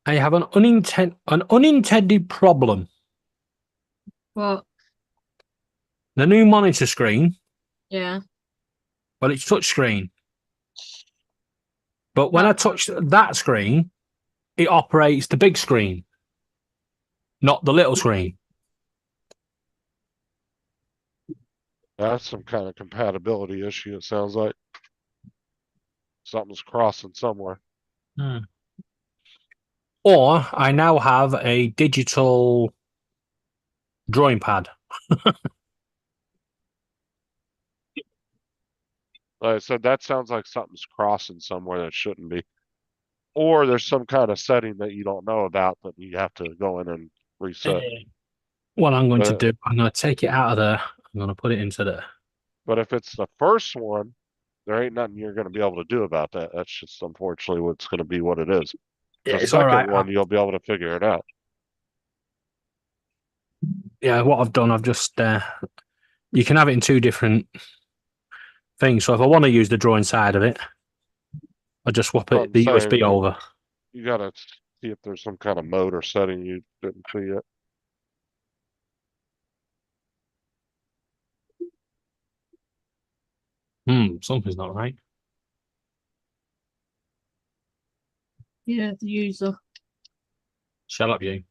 Speaker 2: I have an unintended problem.
Speaker 3: Well,
Speaker 2: The new monitor screen,
Speaker 3: yeah.
Speaker 2: well, it's touchscreen. But when I touch that screen, it operates the big screen, not the little screen.
Speaker 4: That's some kind of compatibility issue, it sounds like. Something's crossing somewhere.
Speaker 2: Or I now have a digital drawing pad.
Speaker 4: Like I said, that sounds like something's crossing somewhere that shouldn't be. Or there's some kind of setting that you don't know about that you have to go in and reset.
Speaker 2: What I'm going to
Speaker 4: But-
Speaker 2: do, I'm going to take it out of there. I'm going to put it into there.
Speaker 4: But if it's the first one, there ain't nothing you're going to be able to do about that. That's just unfortunately what's going to be what it is. The
Speaker 2: It's
Speaker 4: second
Speaker 2: all right.
Speaker 4: one, you'll be able to figure it out.
Speaker 2: Yeah, what I've done, I've just you can have it in 2 different things. So if I want to use the drawing side of it, I just swap
Speaker 4: Well,
Speaker 2: it the
Speaker 4: I'm saying,
Speaker 2: USB over.
Speaker 4: You got to see if there's some kind of mode or setting you didn't see yet.
Speaker 2: Something's not right.
Speaker 3: Yeah, the user.
Speaker 2: Shut up, you.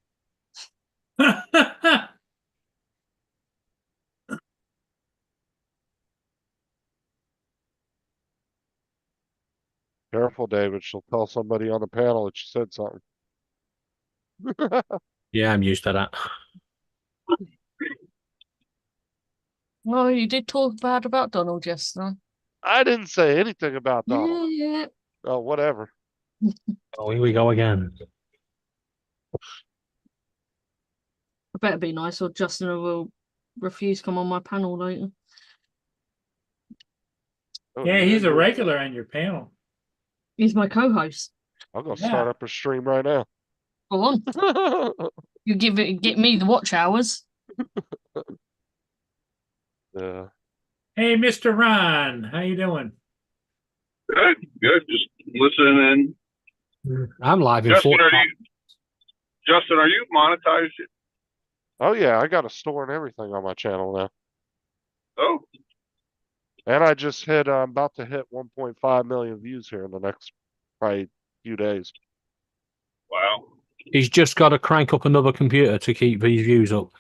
Speaker 4: Careful, David. She'll tell somebody on the panel that you said something.
Speaker 2: Yeah, I'm used to that.
Speaker 3: Oh, you did talk bad about Donald yesterday.
Speaker 4: I didn't say anything about Donald.
Speaker 3: Yeah.
Speaker 4: Oh, whatever.
Speaker 2: Oh, here we go again.
Speaker 3: I better be nice or Justin will refuse to come on my panel later.
Speaker 4: Oh,
Speaker 1: Yeah, he's a
Speaker 4: good.
Speaker 1: regular on your panel.
Speaker 3: He's my co-host.
Speaker 4: I'm gonna
Speaker 1: Yeah.
Speaker 4: start up a stream right now.
Speaker 3: Go on. You get me the watch hours.
Speaker 4: Yeah.
Speaker 1: Hey, Mr. Ron, how you doing?
Speaker 5: Good, good. Just listening in.
Speaker 2: I'm live in
Speaker 5: Justin,
Speaker 2: 40.
Speaker 5: are you monetized?
Speaker 4: Oh yeah, I got a store and everything on my channel now.
Speaker 5: Oh,
Speaker 4: And I just hit, I'm about to hit 1.5 million views here in the next probably few days.
Speaker 5: wow.
Speaker 2: He's just got to crank up another computer to keep these views up.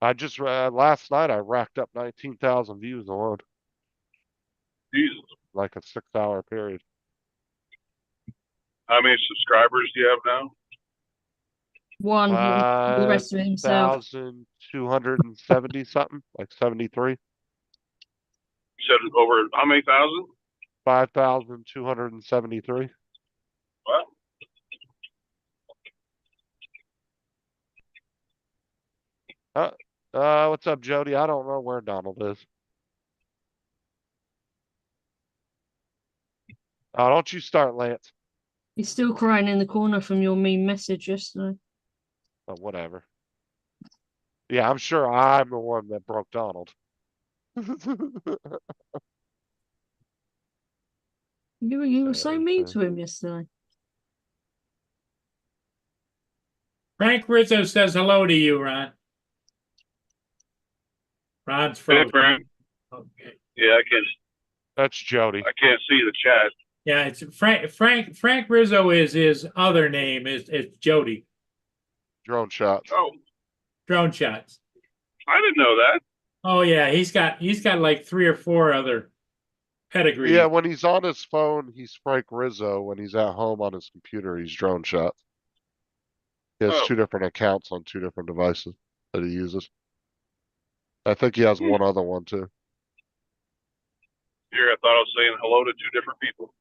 Speaker 4: I just, last night I racked up 19,000 views alone,
Speaker 5: Jesus.
Speaker 4: like a 6-hour period.
Speaker 5: How many subscribers do you have now?
Speaker 3: One, the rest of himself.
Speaker 4: 5,270 something, like 73.
Speaker 5: You said over how many thousand?
Speaker 4: 5,273.
Speaker 5: Wow.
Speaker 4: What's up, Jody? I don't know where Donald is. Oh, don't you start, Lance.
Speaker 3: He's still crying in the corner from your mean message yesterday.
Speaker 4: Oh, whatever. Yeah, I'm sure I'm the one that broke Donald.
Speaker 3: You were so mean to him yesterday.
Speaker 1: Frank Rizzo says hello to you, Ron. Ron's
Speaker 5: Hey,
Speaker 1: frozen.
Speaker 5: Frank.
Speaker 1: Okay.
Speaker 5: Yeah,
Speaker 4: That's Jody.
Speaker 5: I can't see the chat.
Speaker 1: Yeah, it's Frank Rizzo is his other name is Jody.
Speaker 4: Drone shots.
Speaker 5: Oh,
Speaker 1: Drone Shots.
Speaker 5: I didn't know that.
Speaker 1: Oh yeah, he's got like 3 or 4 other pedigrees.
Speaker 4: Yeah, when he's on his phone, he's Frank Rizzo. When he's at home on his computer, he's Drone Shots. He has
Speaker 5: Oh.
Speaker 4: 2 different accounts on 2 different devices that he uses. I think he has one other one too.
Speaker 5: Here, I thought I was saying hello to 2 different people.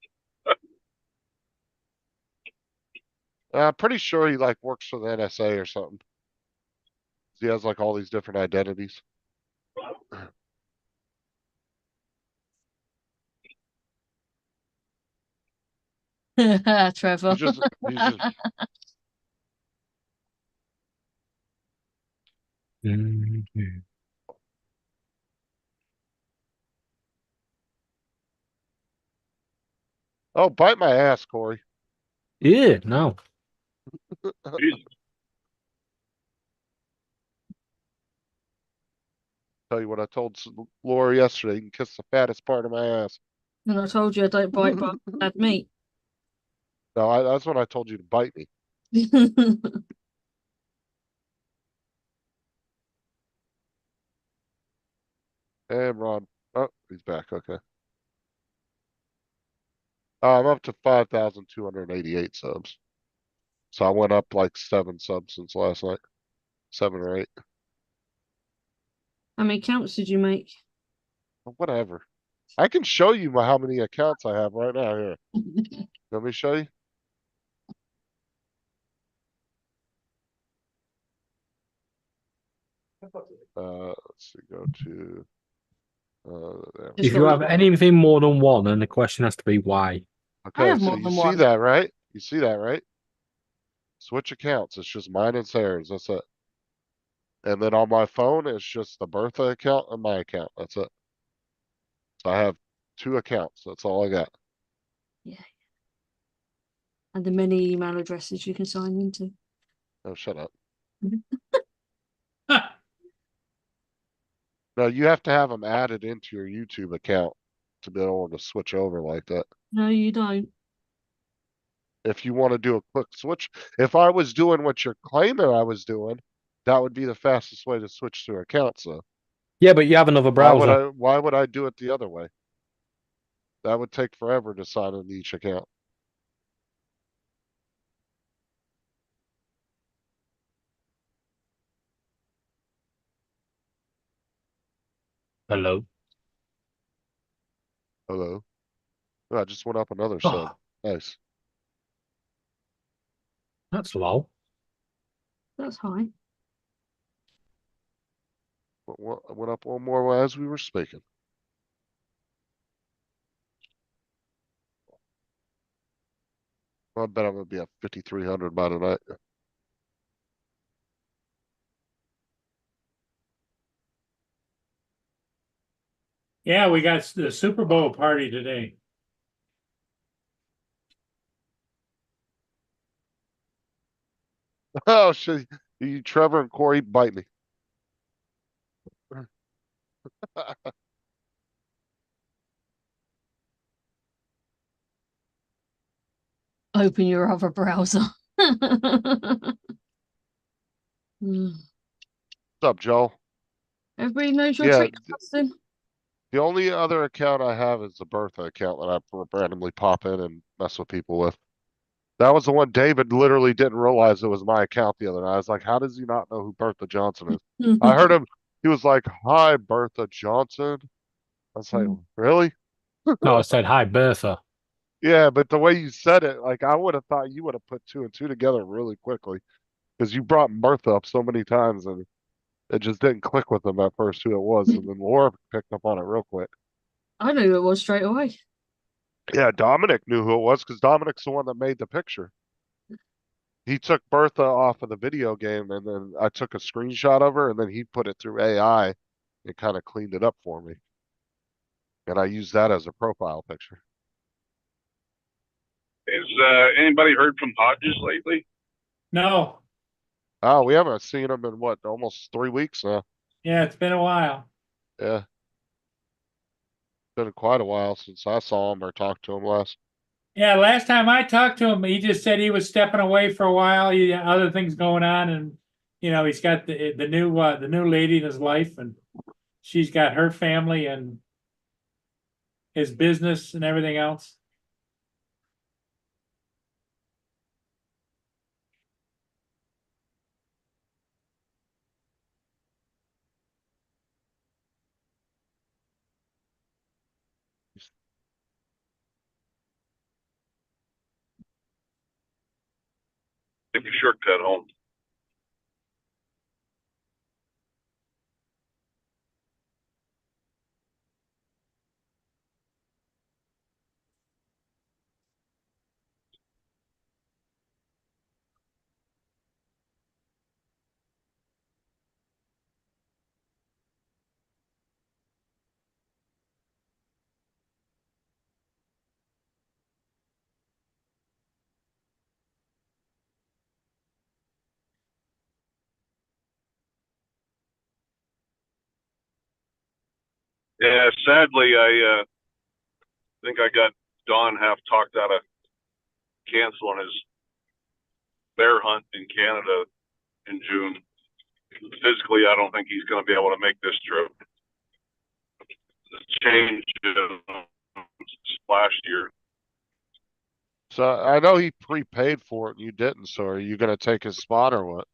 Speaker 4: I'm pretty sure he like works for the NSA or something. He has like all these different identities.
Speaker 3: Trevor.
Speaker 4: He's just
Speaker 2: Mhm.
Speaker 4: Oh, bite my ass, Corey.
Speaker 2: Yeah, no.
Speaker 5: Jesus.
Speaker 4: Tell you what I told Laura yesterday. You can kiss the fattest part of my ass.
Speaker 3: And I told you I don't bite bad meat.
Speaker 4: No, that's when I told you to bite me. And Ron. Oh, he's back. Okay. I'm up to 5,288 subs. So I went up like 7 subs since last night. 7 or 8.
Speaker 3: How many counts did you make?
Speaker 4: Whatever. I can show you how many accounts I have right now here. Let me show you. Let's see, go to there.
Speaker 3: Just
Speaker 2: If you
Speaker 3: got-
Speaker 2: have anything more than one, then the question has to be why.
Speaker 4: Okay,
Speaker 3: have
Speaker 4: so
Speaker 3: more
Speaker 4: you
Speaker 3: than
Speaker 4: see
Speaker 3: one.
Speaker 4: that, right? You see that, right? Switch accounts. It's just mine and Sarah's. That's it. And then on my phone, it's just the Bertha account and my account. That's it. So I have 2 accounts. That's all I got.
Speaker 3: And the many email addresses you can sign into.
Speaker 4: Oh, shut up. No, you have to have them added into your YouTube account to be able to switch over like that.
Speaker 3: No, you don't.
Speaker 4: If you want to do a quick switch, if I was doing what you're claiming I was doing, that would be the fastest way to switch to accounts. So
Speaker 2: Yeah, but you have another browser.
Speaker 4: why would I do it the other way? That would take forever to sign into each account.
Speaker 2: Hello.
Speaker 4: Hello. Oh, I just went up another sub.
Speaker 2: Oh,
Speaker 4: Nice.
Speaker 2: that's low.
Speaker 3: That's high.
Speaker 4: Went up one more as we were speaking. I bet I'm gonna be at 5,300 by tonight.
Speaker 1: Yeah, we got the Super Bowl party today.
Speaker 4: Oh shit! You, Trevor and Corey, bite me.
Speaker 3: Open your other browser. Hmm.
Speaker 4: What's up, Joe?
Speaker 3: Everybody knows your
Speaker 4: Yeah,
Speaker 3: trick, Justin.
Speaker 4: the only other account I have is the Bertha account that I randomly pop in and mess with people with. That was the one David literally didn't realize it was my account the other night. I was like, how does he not know who Bertha Johnson is? I heard him, he was like, hi, Bertha Johnson. I was like, really?
Speaker 2: No, I said hi, Bertha.
Speaker 4: Yeah, but the way you said it, like I would have thought you would have put two and two together really quickly because you brought Bertha up so many times and it just didn't click with them at first who it was. And then Laura picked up on it real quick.
Speaker 3: I knew who it was straight away.
Speaker 4: Yeah, Dominic knew who it was because Dominic's the one that made the picture. He took Bertha off of the video game and then I took a screenshot of her and then he put it through AI and kind of cleaned it up for me. And I used that as a profile picture.
Speaker 5: Is anybody heard from Hodges lately?
Speaker 1: No,
Speaker 4: Oh, we haven't seen him in what, almost 3 weeks now.
Speaker 1: yeah, it's been a while.
Speaker 4: Yeah. Been quite a while since I saw him or talked to him last.
Speaker 1: Yeah, last time I talked to him, he just said he was stepping away for a while. He had other things going on, and he's got the new lady in his life, and she's got her family and his business and everything else.
Speaker 5: Take a shortcut home. Yeah, sadly, I think I got Don half talked out of canceling his bear hunt in Canada in June. Physically, I don't think he's going to be able to make this trip. The change last year.
Speaker 4: So I know he prepaid for it and you didn't. So are you going to take his spot or what?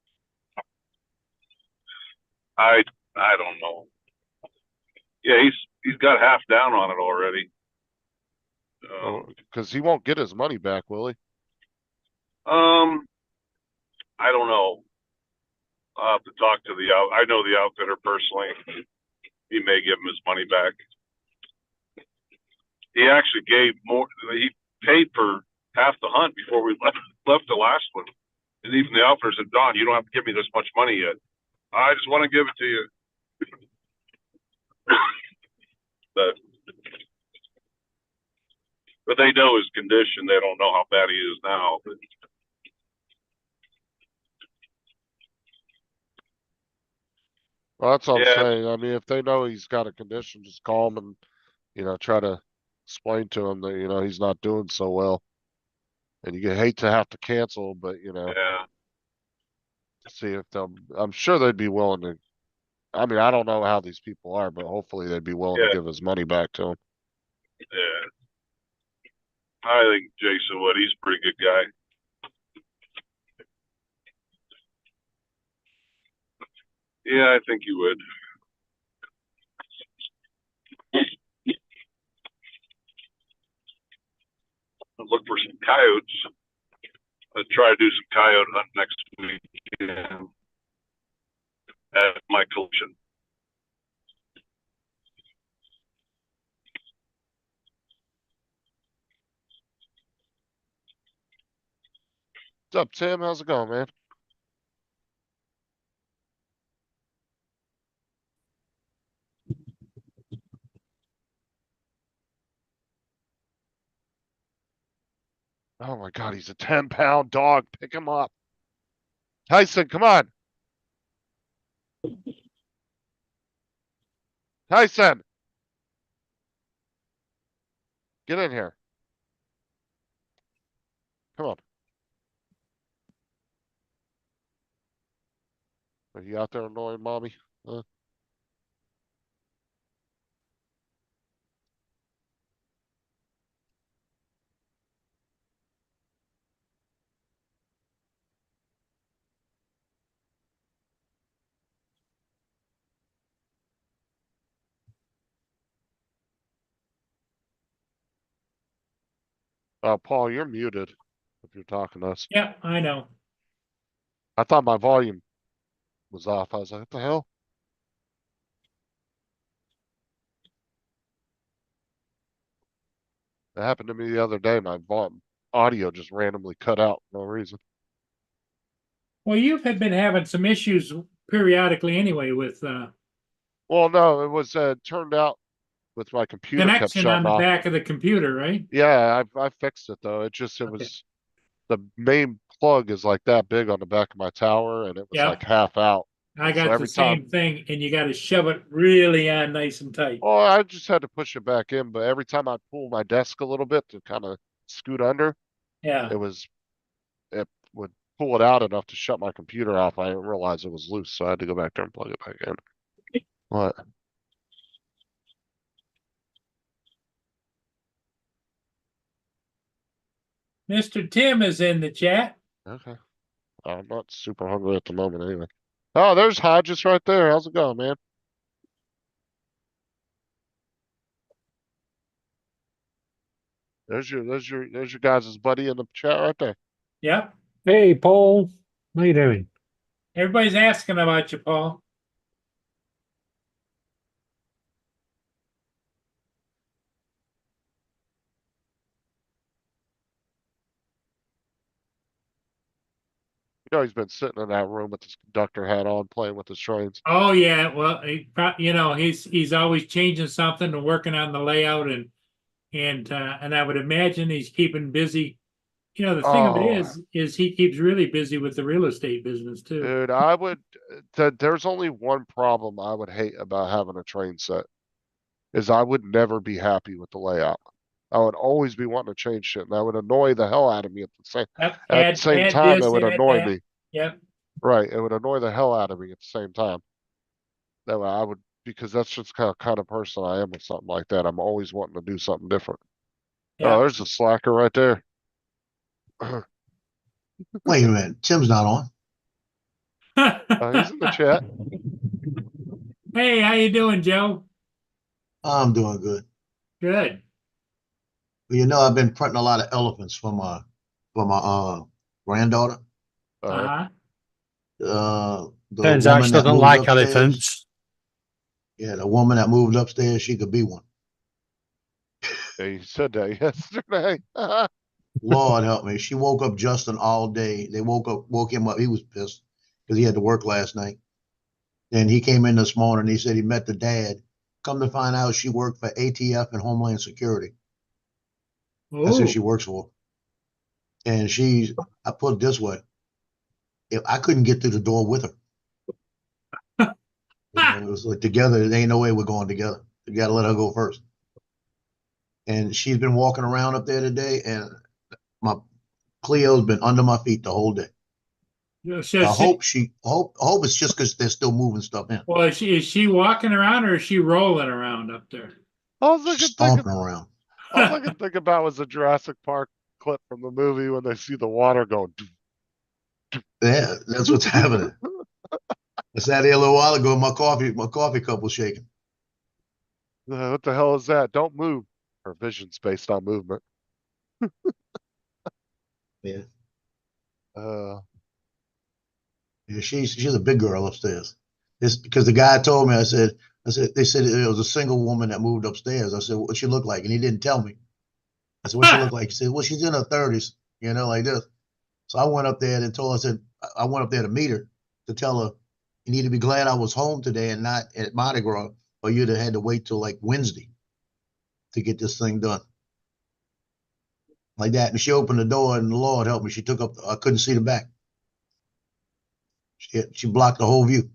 Speaker 5: I don't know. Yeah, he's got half down on it already.
Speaker 4: Because he won't get his money back, will he?
Speaker 5: I don't know. I'll have to talk to I know the outfitter personally. He may give him his money back. He actually gave more. He paid for half the hunt before we left the last one. And even the outfitter said, Don, you don't have to give me this much money yet. I just want to give it to you. but they know his condition. They don't know how bad he is now. But
Speaker 4: Well, that's what I'm
Speaker 5: Yeah.
Speaker 4: saying. I mean, if they know he's got a condition, just call him and, try to explain to him that, he's not doing so well. And you hate to have to cancel, but,
Speaker 5: Yeah.
Speaker 4: see if I'm sure they'd be willing to. I mean, I don't know how these people are, but hopefully they'd be willing to
Speaker 5: Yeah.
Speaker 4: give his money back to him.
Speaker 5: Yeah. I think Jason would. He's a pretty good guy. Yeah, I think he would. Look for some coyotes. I'll try to do some coyote hunt next weekend at my collection.
Speaker 4: What's up, Tim? How's it going, man? Oh my God, he's a 10-pound dog. Pick him up. Tyson, come on. Tyson. Get in here. Come on. Are you out there annoying mommy? Paul, you're muted if you're talking to us.
Speaker 1: Yeah, I know.
Speaker 4: I thought my volume was off. I was like, what the hell? That happened to me the other day. My audio just randomly cut out for no reason.
Speaker 1: Well, you've been having some issues periodically anyway with
Speaker 4: Well, no, it was turned out with my computer kept
Speaker 1: connection on
Speaker 4: shutting
Speaker 1: the
Speaker 4: off.
Speaker 1: back of the computer, right?
Speaker 4: Yeah, I fixed it though. It
Speaker 1: Okay.
Speaker 4: was the main plug is like that big on the back of my tower, and it was
Speaker 1: Yeah.
Speaker 4: like half out.
Speaker 1: I
Speaker 4: So
Speaker 1: got the
Speaker 4: every
Speaker 1: same thing, and you got to shove it really on nice and tight.
Speaker 4: Well, I just had to push it back in, but every time I pull my desk a little bit to kind of scoot under,
Speaker 1: Yeah.
Speaker 4: it would pull it out enough to shut my computer off. I didn't realize it was loose, so I had to go back there and plug it back in. What?
Speaker 1: Mr. Tim is in the chat.
Speaker 4: Okay. I'm not super hungry at the moment anyway. Oh, there's Hodges right there. How's it going, man? There's your guys' buddy in the chat right there.
Speaker 1: Yep.
Speaker 2: Hey, Paul. How you doing?
Speaker 1: Everybody's asking about you, Paul.
Speaker 4: He's been sitting in that room with his conductor hat on, playing with his trains.
Speaker 1: Oh yeah, well, he's always changing something and working on the layout and I would imagine he's keeping busy. You know, the thing of it is he keeps really busy with the real estate business too.
Speaker 4: Dude, there's only one problem I would hate about having a train set is I would never be happy with the layout. I would always be wanting to change shit, and that would annoy the hell out of me at the same time. It would annoy me.
Speaker 1: Yep.
Speaker 4: Right, it would annoy the hell out of me at the same time. That way I would, because that's just kind of person I am with something like that. I'm always wanting to do something different.
Speaker 1: Yeah.
Speaker 4: Oh, there's a slacker right there.
Speaker 7: Wait a minute, Tim's not on.
Speaker 4: He's in the chat.
Speaker 1: Hey, how you doing, Joe?
Speaker 7: I'm doing good.
Speaker 1: Good.
Speaker 7: Well, I've been printing a lot of elephants for my granddaughter.
Speaker 1: Uh-huh.
Speaker 7: The
Speaker 2: Turns out
Speaker 7: woman
Speaker 2: she
Speaker 7: that
Speaker 2: doesn't
Speaker 7: moved
Speaker 2: like
Speaker 7: upstairs-
Speaker 2: elephants.
Speaker 7: Yeah, the woman that moved upstairs, she could be one.
Speaker 4: Yeah, you said that yesterday.
Speaker 7: Lord help me. She woke up Justin all day. They woke him up. He was pissed because he had to work last night. And he came in this morning. He said he met the dad. Come to find out, she worked for ATF and Homeland Security. That's who
Speaker 1: Oh,
Speaker 7: she works for. And I put it this way, if I couldn't get through the door with her. it was like together, there ain't no way we're going together. You gotta let her go first. And she's been walking around up there today, and my Cleo's been under my feet the whole day.
Speaker 1: So
Speaker 7: I hope it's just because they're still moving stuff in,
Speaker 1: well, is she walking around or is she rolling around up there?
Speaker 8: All I could think
Speaker 7: stomping around.
Speaker 8: all I could think about was the Jurassic Park clip from the movie when they see the water going.
Speaker 7: Yeah, that's what's happening. I sat here a little while ago, my coffee cup was shaking.
Speaker 8: What the hell is that? Don't move. Her vision's based on movement.
Speaker 7: Yeah.
Speaker 8: Uh,
Speaker 7: Yeah, she's a big girl upstairs. It's because the guy told me, I said, they said it was a single woman that moved upstairs. I said, what she look like? And he didn't tell me. I said, what she look like? He said, well, she's in her 30s, like this. So I went up there and told her, I said, I went up there to meet her to tell her, you need to be glad I was home today and not at Mardi Gras, or you'd have had to wait till like Wednesday to get this thing done. Like that. And she opened the door and the Lord help me. She took up, I couldn't see the back. She blocked the whole view.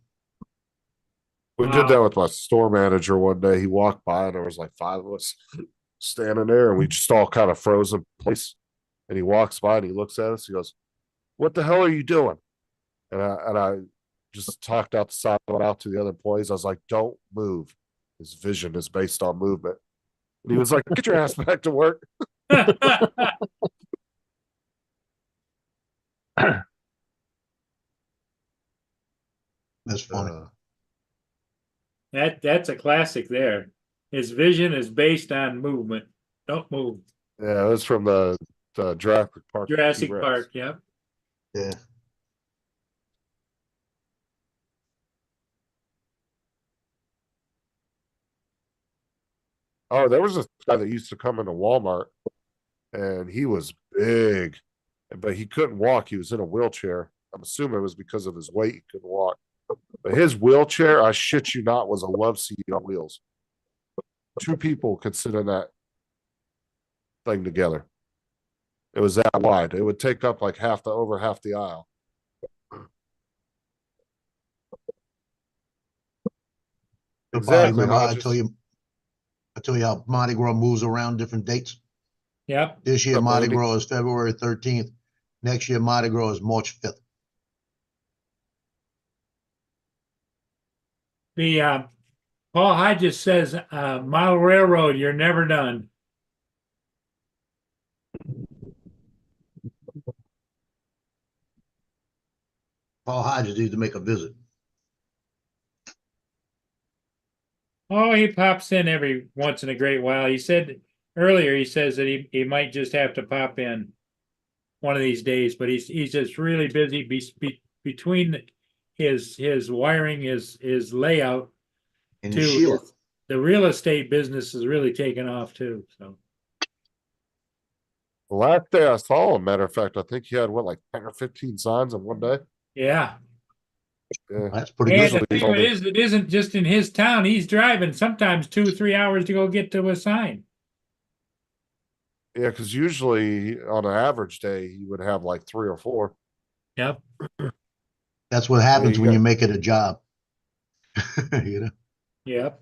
Speaker 4: We did that with my store manager one day. He walked by and there was like 5 of us standing there, and we just all kind of froze in place. And he walks by and he looks at us. He goes, "What the hell are you doing?" And I just talked out the side, went out to the other employees. I was like, "Don't move. His vision is based on movement." And he was like, "Get your ass back to work."
Speaker 7: That's funny.
Speaker 1: That's a classic there. His vision is based on movement. Don't move.
Speaker 4: Yeah, it was from the Jurassic Park.
Speaker 1: Jurassic
Speaker 4: T-Rex.
Speaker 1: Park, yeah.
Speaker 7: Yeah.
Speaker 4: Oh, there was a guy that used to come into Walmart, and he was big, but he couldn't walk. He was in a wheelchair. I'm assuming it was because of his weight. He couldn't walk. But his wheelchair, I shit you not, was a love seat on wheels. 2 people could sit in that thing together. It was that wide. It would take up like over half the aisle. Exactly.
Speaker 7: Remember how
Speaker 4: I
Speaker 7: I tell you how Mardi Gras moves around different dates?
Speaker 1: Yep.
Speaker 7: This year,
Speaker 4: Up,
Speaker 7: Mardi
Speaker 4: Andy?
Speaker 7: Gras is February 13th. Next year, Mardi Gras is March 5th.
Speaker 1: The Paul Hodges says, Model Railroad, you're never done.
Speaker 7: Paul Hodges needs to make a visit.
Speaker 1: Oh, he pops in every once in a great while. He said earlier, he says that he might just have to pop in one of these days, but he's just really busy between his wiring, his layout.
Speaker 7: And
Speaker 1: too.
Speaker 7: Sheila.
Speaker 1: The real estate business is really taking off too. So
Speaker 4: The last day I saw him, matter of fact, I think he had like 10 or 15 signs in one day.
Speaker 1: yeah.
Speaker 4: Yeah.
Speaker 7: That's pretty
Speaker 1: And
Speaker 7: good.
Speaker 1: the thing of it is, it isn't just in his town. He's driving sometimes 2-3 hours to go get to a sign.
Speaker 4: Yeah, because usually on an average day, he would have like 3 or 4.
Speaker 1: Yep.
Speaker 7: That's what happens
Speaker 4: you
Speaker 7: when
Speaker 4: got-
Speaker 7: you make it a job.
Speaker 1: Yep.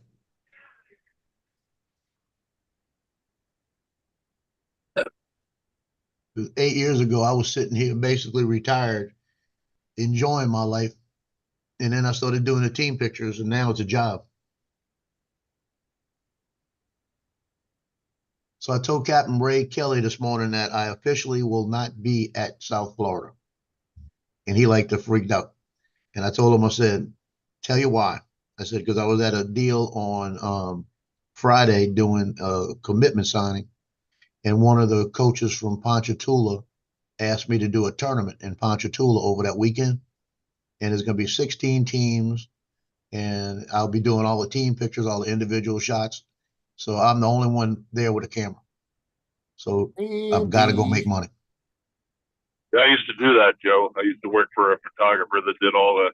Speaker 7: 8 years ago, I was sitting here basically retired, enjoying my life. And then I started doing the team pictures, and now it's a job. So I told Captain Ray Kelly this morning that I officially will not be at South Florida. And he freaked out. And I told him, I said, tell you why. I said, because I was at a deal on Friday doing a commitment signing. And one of the coaches from Ponchatoula asked me to do a tournament in Ponchatoula over that weekend. And there's going to be 16 teams. And I'll be doing all the team pictures, all the individual shots. So I'm the only one there with a camera. So I've got to go make money.
Speaker 5: Yeah, I used to do that, Joe. I used to work for a photographer that did all the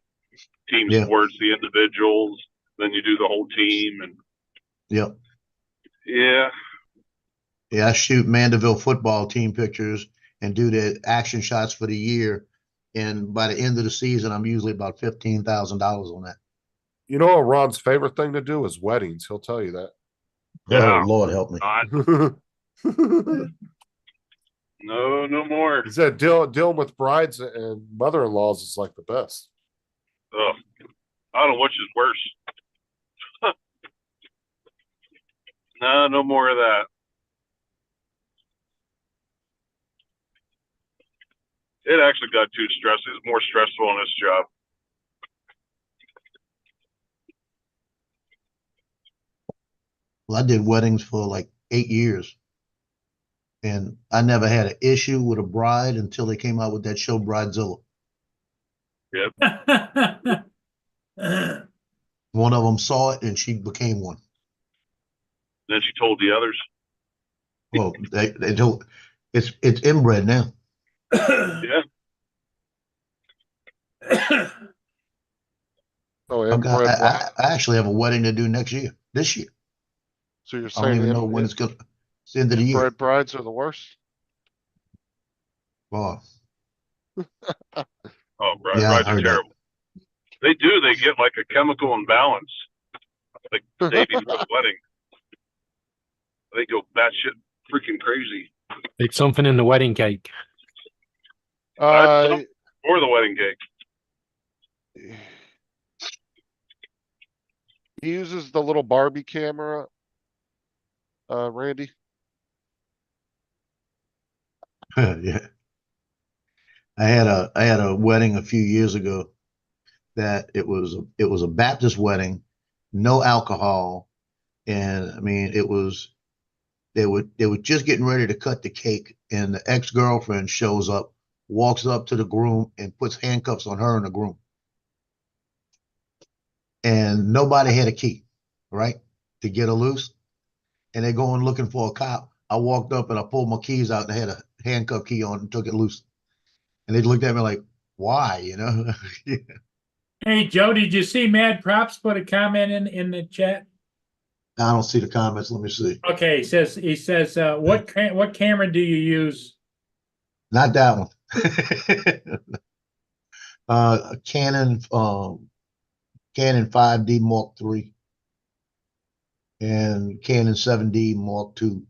Speaker 5: team
Speaker 7: Yeah.
Speaker 5: sports, the individuals, then you do the whole team, and
Speaker 7: Yep.
Speaker 5: yeah,
Speaker 7: Yeah, I shoot Mandeville football team pictures and do the action shots for the year. And by the end of the season, I'm usually about $15,000 on that.
Speaker 4: You know what Ron's favorite thing to do is weddings. He'll tell you that.
Speaker 5: Yeah.
Speaker 7: Oh, Lord help me.
Speaker 5: Not, no more.
Speaker 4: He said dealing with brides and mother-in-laws is like the best.
Speaker 5: Ugh. I don't know which is worse. No more of that. It actually got too stressful. It's more stressful in this job.
Speaker 7: Well, I did weddings for like 8 years. And I never had an issue with a bride until they came out with that show Bridezilla. One of them saw it and she became one.
Speaker 5: Then she told the others.
Speaker 7: Well, they don't. It's inbred now.
Speaker 5: Yeah.
Speaker 4: Oh,
Speaker 7: I
Speaker 4: inbred what?
Speaker 7: actually have a wedding to do this year.
Speaker 8: So you're
Speaker 7: I don't
Speaker 8: saying
Speaker 7: even know when it's gonna. It's the end of the year.
Speaker 8: inbred brides are the worst?
Speaker 7: Oh,
Speaker 5: Oh,
Speaker 7: yeah, I
Speaker 5: brides are
Speaker 7: heard that.
Speaker 5: terrible. They do. They get like a chemical imbalance, like the day before the wedding. They go batshit freaking crazy.
Speaker 2: It's something in the wedding cake.
Speaker 8: Uh,
Speaker 5: Or the wedding cake.
Speaker 8: he uses the little Barbie camera. Randy.
Speaker 7: Yeah. I had a wedding a few years ago that it was a Baptist wedding, no alcohol, and I mean they were just getting ready to cut the cake, and the ex-girlfriend shows up, walks up to the groom and puts handcuffs on her and the groom. And nobody had a key, right? To get her loose. And they're going looking for a cop. I walked up and I pulled my keys out and I had a handcuff key on and took it loose. And they looked at me like, why, you know?
Speaker 1: Hey, Joe, did you see Mad Props put a comment in the chat?
Speaker 7: I don't see the comments. Let me see.
Speaker 1: Okay, he says, what camera do you use?
Speaker 7: Not that one. A Canon 5D Mark III and Canon 7D Mark II.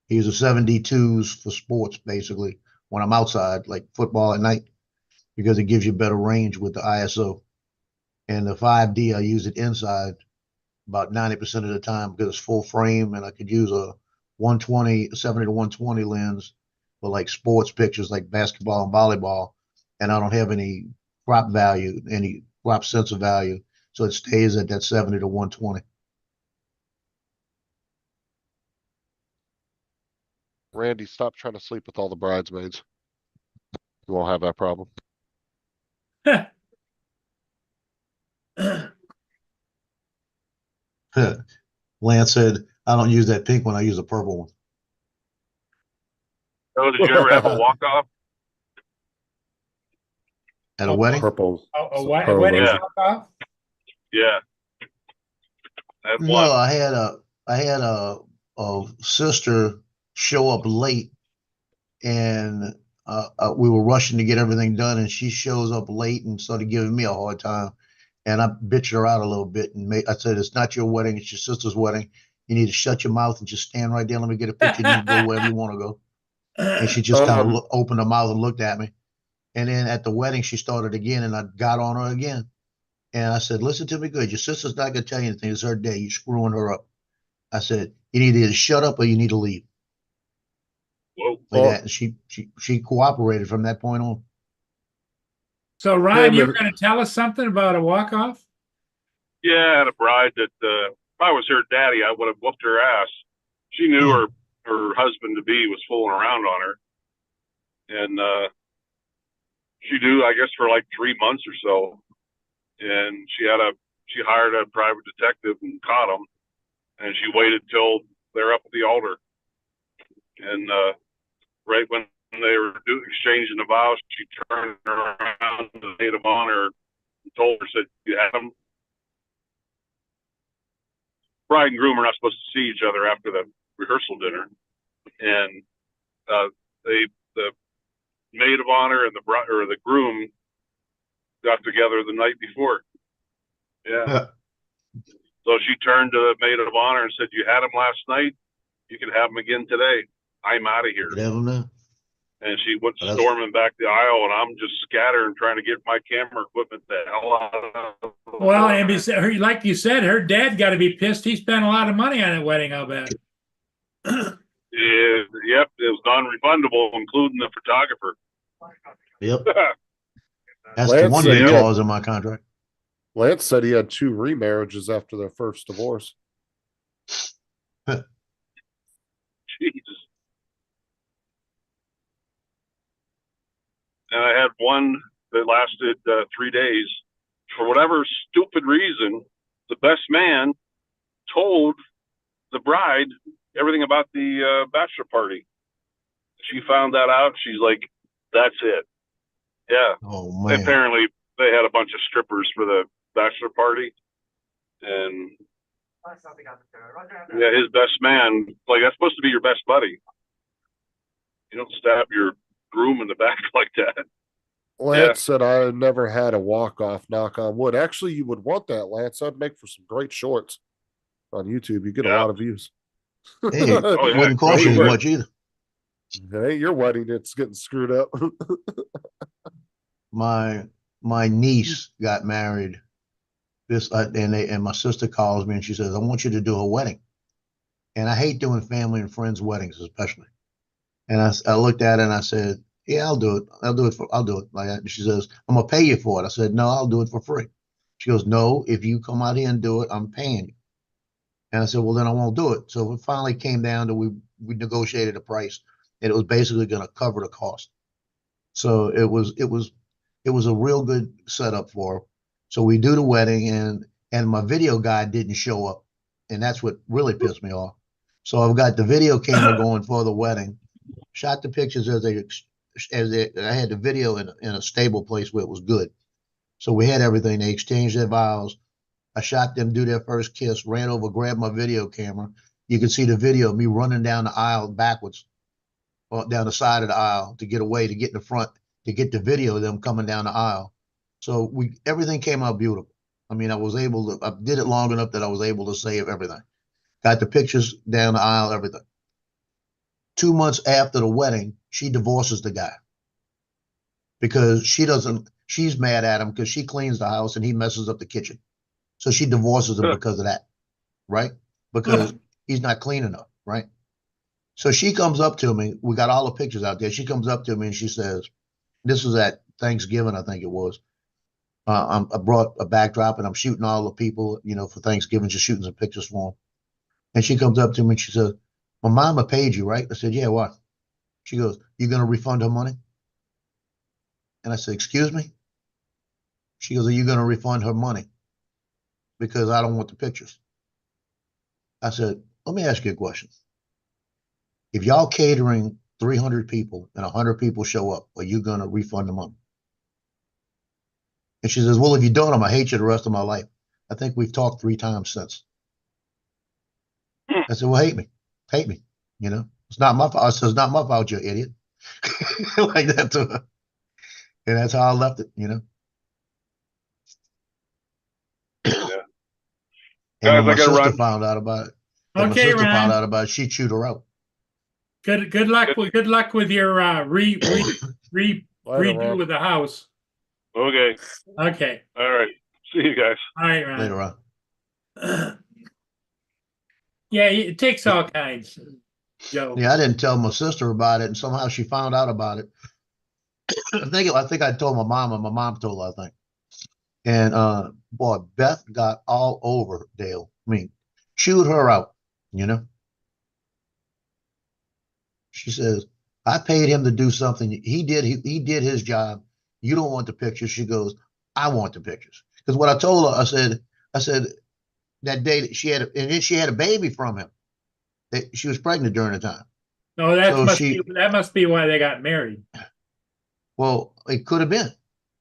Speaker 7: He uses 7D2s for sports, basically, when I'm outside, like football at night, because it gives you better range with the ISO. And the 5D, I use it inside about 90% of the time because it's full frame, and I could use a 70 to 120 lens for like sports pictures like basketball and volleyball, and I don't have any crop sensor value, so it stays at that 70 to 120.
Speaker 8: Randy, stop trying to sleep with all the bridesmaids. You won't have that problem.
Speaker 7: Lance said, I don't use that pink one, I use a purple one.
Speaker 5: Oh, did you ever have a walk off?
Speaker 7: At a wedding?
Speaker 4: Purple.
Speaker 1: A wedding
Speaker 5: Yeah.
Speaker 1: walk-off?
Speaker 5: Yeah. That's
Speaker 7: No,
Speaker 5: one.
Speaker 7: I had a sister show up late, and we were rushing to get everything done, and she shows up late and started giving me a hard time, and I bitched her out a little bit, and I said, "It's not your wedding; it's your sister's wedding. You need to shut your mouth and just stand right there. Let me get a picture. You can go wherever you want to go." And she just kind of opened her mouth and looked at me. And then at the wedding, she started again, and I got on her again. And I said, listen to me good. Your sister's not going to tell you anything. It's her day. You're screwing her up. I said, you need to either shut up or you need to leave.
Speaker 5: Whoa.
Speaker 7: Like that. And she cooperated from that point on.
Speaker 1: So, Ryan, you were going to tell us something about a walk-off?
Speaker 5: Yeah, I had a bride that if I was her daddy, I would have whooped her ass. She knew her husband to be was fooling around on her. And she knew, I guess, for like 3 months or so. And she hired a private detective and caught him. And she waited till they're up at the altar. And right when they were exchanging the vows, she turned around to the maid of honor and told her, said, you had them. Bride and groom are not supposed to see each other after the rehearsal dinner. And the maid of honor and the groom got together the night before Yeah.
Speaker 7: Yeah.
Speaker 5: So she turned to the maid of honor and said, "You had him last night. You can have him again today. I'm out of here."
Speaker 7: Could have them now.
Speaker 5: And she went
Speaker 7: Well, that's-
Speaker 5: storming back the aisle, and I'm just scattering, trying to get my camera equipment the hell out of the
Speaker 1: Well,
Speaker 5: way.
Speaker 1: and like you said, her dad got to be pissed. He spent a lot of money on that wedding, I'll bet.
Speaker 5: Yep, it was non-refundable, including the photographer.
Speaker 7: Yep. That's the
Speaker 4: Lance
Speaker 7: one
Speaker 4: said
Speaker 7: big
Speaker 4: he had-
Speaker 7: clause in my contract.
Speaker 4: Lance said he had 2 remarriages after their first divorce.
Speaker 5: Jesus. And I had one that lasted 3 days. For whatever stupid reason, the best man told the bride everything about the bachelor party. She found that out. She's like, "That's it." Yeah.
Speaker 7: Oh man.
Speaker 5: Apparently, they had a bunch of strippers for the bachelor party, and yeah, his best man, like, that's supposed to be your best buddy. You don't stab your groom in the back like that.
Speaker 4: Lance said I never had a walk-off, knock on wood. Actually, you would want that, Lance. That'd make for some great shorts on YouTube. You get a
Speaker 5: Yeah.
Speaker 4: lot of views.
Speaker 7: Hey, it
Speaker 5: Oh, yeah.
Speaker 7: wouldn't cost you as
Speaker 5: Great.
Speaker 7: much either.
Speaker 4: It ain't your wedding that's getting screwed up.
Speaker 7: My niece got married and my sister calls me and she says, "I want you to do a wedding." And I hate doing family and friends weddings, especially. And I looked at it and I said, "Yeah, I'll do it. I'll do it." Like, she says, "I'm gonna pay you for it." I said, "No, I'll do it for free." She goes, "No, if you come out here and do it, I'm paying you." And I said, "Well, then I won't do it." So it finally came down to we negotiated a price, and it was basically going to cover the cost. So it was a real good setup for her. So we do the wedding, and my video guy didn't show up, and that's what really pissed me off. So I've got the video camera going for the wedding, shot the pictures I had the video in a stable place where it was good. So we had everything. They exchanged their vows. I shot them do their first kiss, ran over, grabbed my video camera. You can see the video of me running down the aisle backwards, down the side of the aisle to get away, to get in the front, to get the video of them coming down the aisle. So everything came out beautiful. I mean, I did it long enough that I was able to save everything. Got the pictures down the aisle, everything. 2 months after the wedding, she divorces the guy because she's mad at him because she cleans the house and he messes up the kitchen. So she divorces him because of that, right? Because he's not clean enough, right? So she comes up to me. We got all the pictures out there. She comes up to me and she says, this was at Thanksgiving, I think it was. I brought a backdrop and I'm shooting all the people, for Thanksgiving, just shooting some pictures for them. And she comes up to me and she says, "My mama paid you, right?" I said, "Yeah, what?" She goes, "You going to refund her money?" And I said, "Excuse me?" She goes, "Are you going to refund her money? Because I don't want the pictures." I said, "Let me ask you a question. If y'all catering 300 people and 100 people show up, are you going to refund the money?" And she says, "Well, if you don't, I'm going to hate you the rest of my life." I think we've talked 3 times since. I said, "Well, hate me. It's not my fault." I said, "It's not my fault, you idiot." Like that to her. And that's how I left it,
Speaker 5: Yeah.
Speaker 7: And when
Speaker 5: Guys,
Speaker 7: my
Speaker 5: I gotta
Speaker 7: sister
Speaker 5: run.
Speaker 7: found out about it, when my
Speaker 1: Okay,
Speaker 7: sister found
Speaker 1: Ron.
Speaker 7: out about it, she chewed her out.
Speaker 1: Good luck with your redo
Speaker 4: Later, Ron.
Speaker 1: with the house.
Speaker 5: Okay.
Speaker 1: Okay.
Speaker 5: All right. See you guys.
Speaker 1: All right, Ron.
Speaker 7: Later on.
Speaker 1: Yeah, it takes all kinds, Joe.
Speaker 7: Yeah, I didn't tell my sister about it, and somehow she found out about it. I think I told my mom, and my mom told her, I think. And boy, Beth got all over Dale. I mean, chewed her out, She says, "I paid him to do something. He did his job. You don't want the pictures." She goes, "I want the pictures." Because what I told her, I said that day that she had a baby from him. She was pregnant during the time.
Speaker 1: No,
Speaker 7: So
Speaker 1: that must be why they got married.
Speaker 7: Well, it could have been.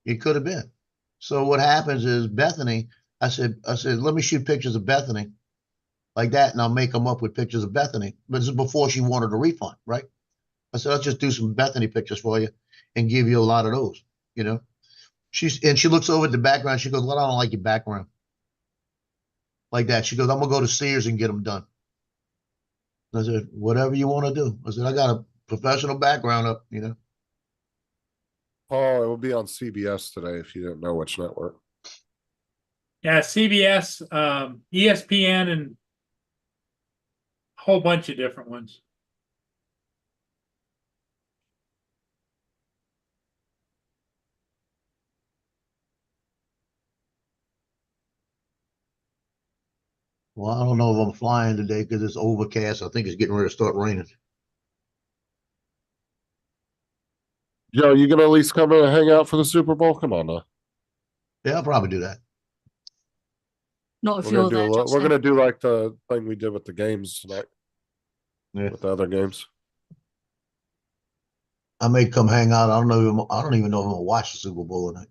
Speaker 7: It could have been. So what happens is Bethany, I said, "Let me shoot pictures of Bethany like that, and I'll make them up with pictures of Bethany." But this is before she wanted a refund, right? I said, "Let's just do some Bethany pictures for you and give you a lot of those, She looks over at the background. She goes, "Well, I don't like your background." like that. She goes, I'm gonna go to Sears and get them done. I said, whatever you want to do. I said, I got a professional background up, you know.
Speaker 4: Paul, it will be on CBS today if you didn't know which network.
Speaker 1: Yeah, CBS, ESPN, and a whole bunch of different ones.
Speaker 7: Well, I don't know if I'm flying today because it's overcast. I think it's getting ready to start raining.
Speaker 4: Joe, you gonna at least come in and hang out for the Super Bowl? Come on now.
Speaker 7: Yeah, I'll probably do that.
Speaker 3: Not if
Speaker 4: We're
Speaker 3: you're
Speaker 4: gonna do
Speaker 3: there.
Speaker 4: a we're
Speaker 3: Justin.
Speaker 4: gonna do like the thing we did with the games tonight.
Speaker 7: Yeah.
Speaker 4: With the other games.
Speaker 7: I may come hang out. I don't know. I don't even know if I'm gonna watch the Super Bowl tonight.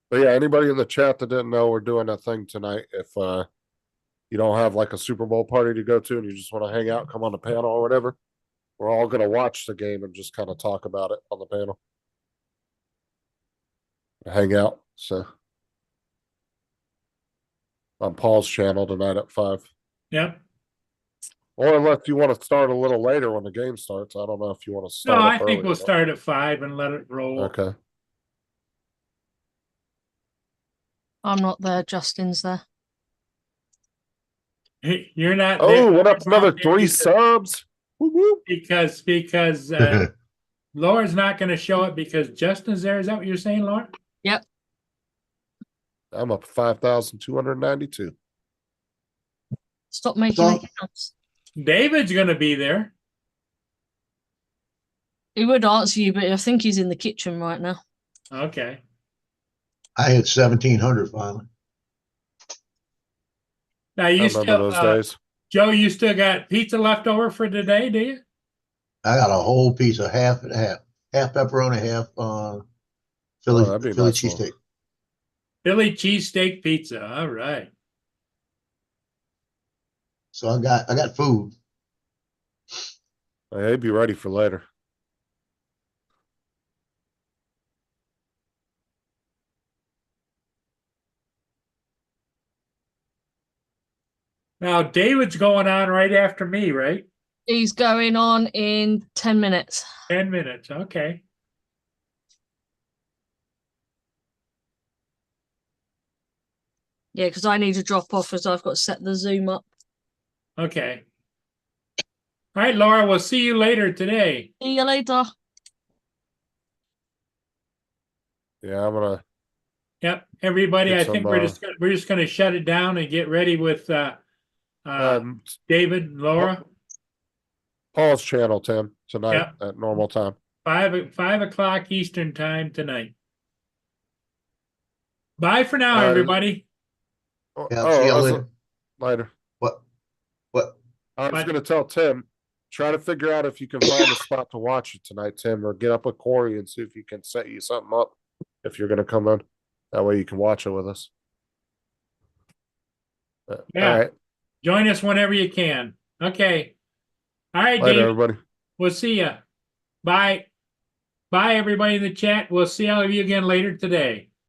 Speaker 4: But yeah, anybody in the chat that didn't know we're doing a thing tonight. If you don't have like a Super Bowl party to go to and you just want to hang out, come on the panel or whatever, we're all gonna watch the game and just kind of talk about it on the panel. Hang out. So on Paul's channel tonight at 5.
Speaker 1: Yep.
Speaker 4: Or unless you want to start a little later when the game starts. I don't know if you want to
Speaker 1: No,
Speaker 4: start.
Speaker 1: I
Speaker 4: up
Speaker 1: think
Speaker 4: early
Speaker 1: we'll
Speaker 4: or not.
Speaker 1: start at 5 and let it roll.
Speaker 4: Okay.
Speaker 3: I'm not there. Justin's there.
Speaker 1: Hey, you're not
Speaker 4: Oh,
Speaker 1: there.
Speaker 4: what up?
Speaker 1: Laura's
Speaker 4: Another
Speaker 1: not there
Speaker 4: 3
Speaker 1: because-
Speaker 4: subs. Woo woo.
Speaker 1: Because Laura's not going to show it because Justin's there. Is that what you're saying, Laura?
Speaker 4: I'm up 5,292.
Speaker 3: Stop making
Speaker 7: So-
Speaker 3: accounts.
Speaker 1: David's going to be there.
Speaker 3: He would answer you, but I think he's in the kitchen right now.
Speaker 1: Okay.
Speaker 7: I hit 1,700 finally.
Speaker 1: Now
Speaker 4: I
Speaker 1: you
Speaker 4: remember
Speaker 1: still,
Speaker 4: those days.
Speaker 1: Joe, you still got pizza left over for today, do you?
Speaker 7: I got a whole piece of half and half pepperoni, half Philly
Speaker 4: that'd be a
Speaker 7: Philly
Speaker 4: nice one.
Speaker 7: cheesesteak.
Speaker 1: Philly cheesesteak pizza. All right.
Speaker 7: So I got food.
Speaker 4: Hey, be ready for later.
Speaker 1: Now David's going on right after me, right?
Speaker 3: He's going on in 10 minutes.
Speaker 1: 10 minutes. Okay.
Speaker 3: Yeah, because I need to drop off as I've got to set the Zoom up.
Speaker 1: Okay. All right, Laura, we'll see you later today.
Speaker 3: See you later.
Speaker 4: Yeah, I'm gonna.
Speaker 1: Yep. Everybody,
Speaker 4: Get
Speaker 1: I think
Speaker 4: some,
Speaker 1: we're just gonna shut it down and get ready with David and Laura.
Speaker 4: Paul's channel, Tim, tonight
Speaker 1: Yep.
Speaker 4: at normal time.
Speaker 1: 5 o'clock Eastern time tonight. Bye for now,
Speaker 4: Uh,
Speaker 1: everybody.
Speaker 7: Yeah, I'll see y'all
Speaker 4: I was-
Speaker 7: later.
Speaker 4: later.
Speaker 7: What?
Speaker 4: I was
Speaker 1: Bye.
Speaker 4: gonna tell Tim, try to figure out if you can find a spot to watch it tonight, Tim, or get up with Corey and see if you can set you something up if you're gonna come in. That way you can watch it with us.
Speaker 1: Yeah.
Speaker 4: All right.
Speaker 1: Join us whenever you can. Okay. All right,
Speaker 4: Later,
Speaker 1: David.
Speaker 4: everybody.
Speaker 1: We'll see ya. Bye. Bye, everybody in the chat. We'll see all of you again later today.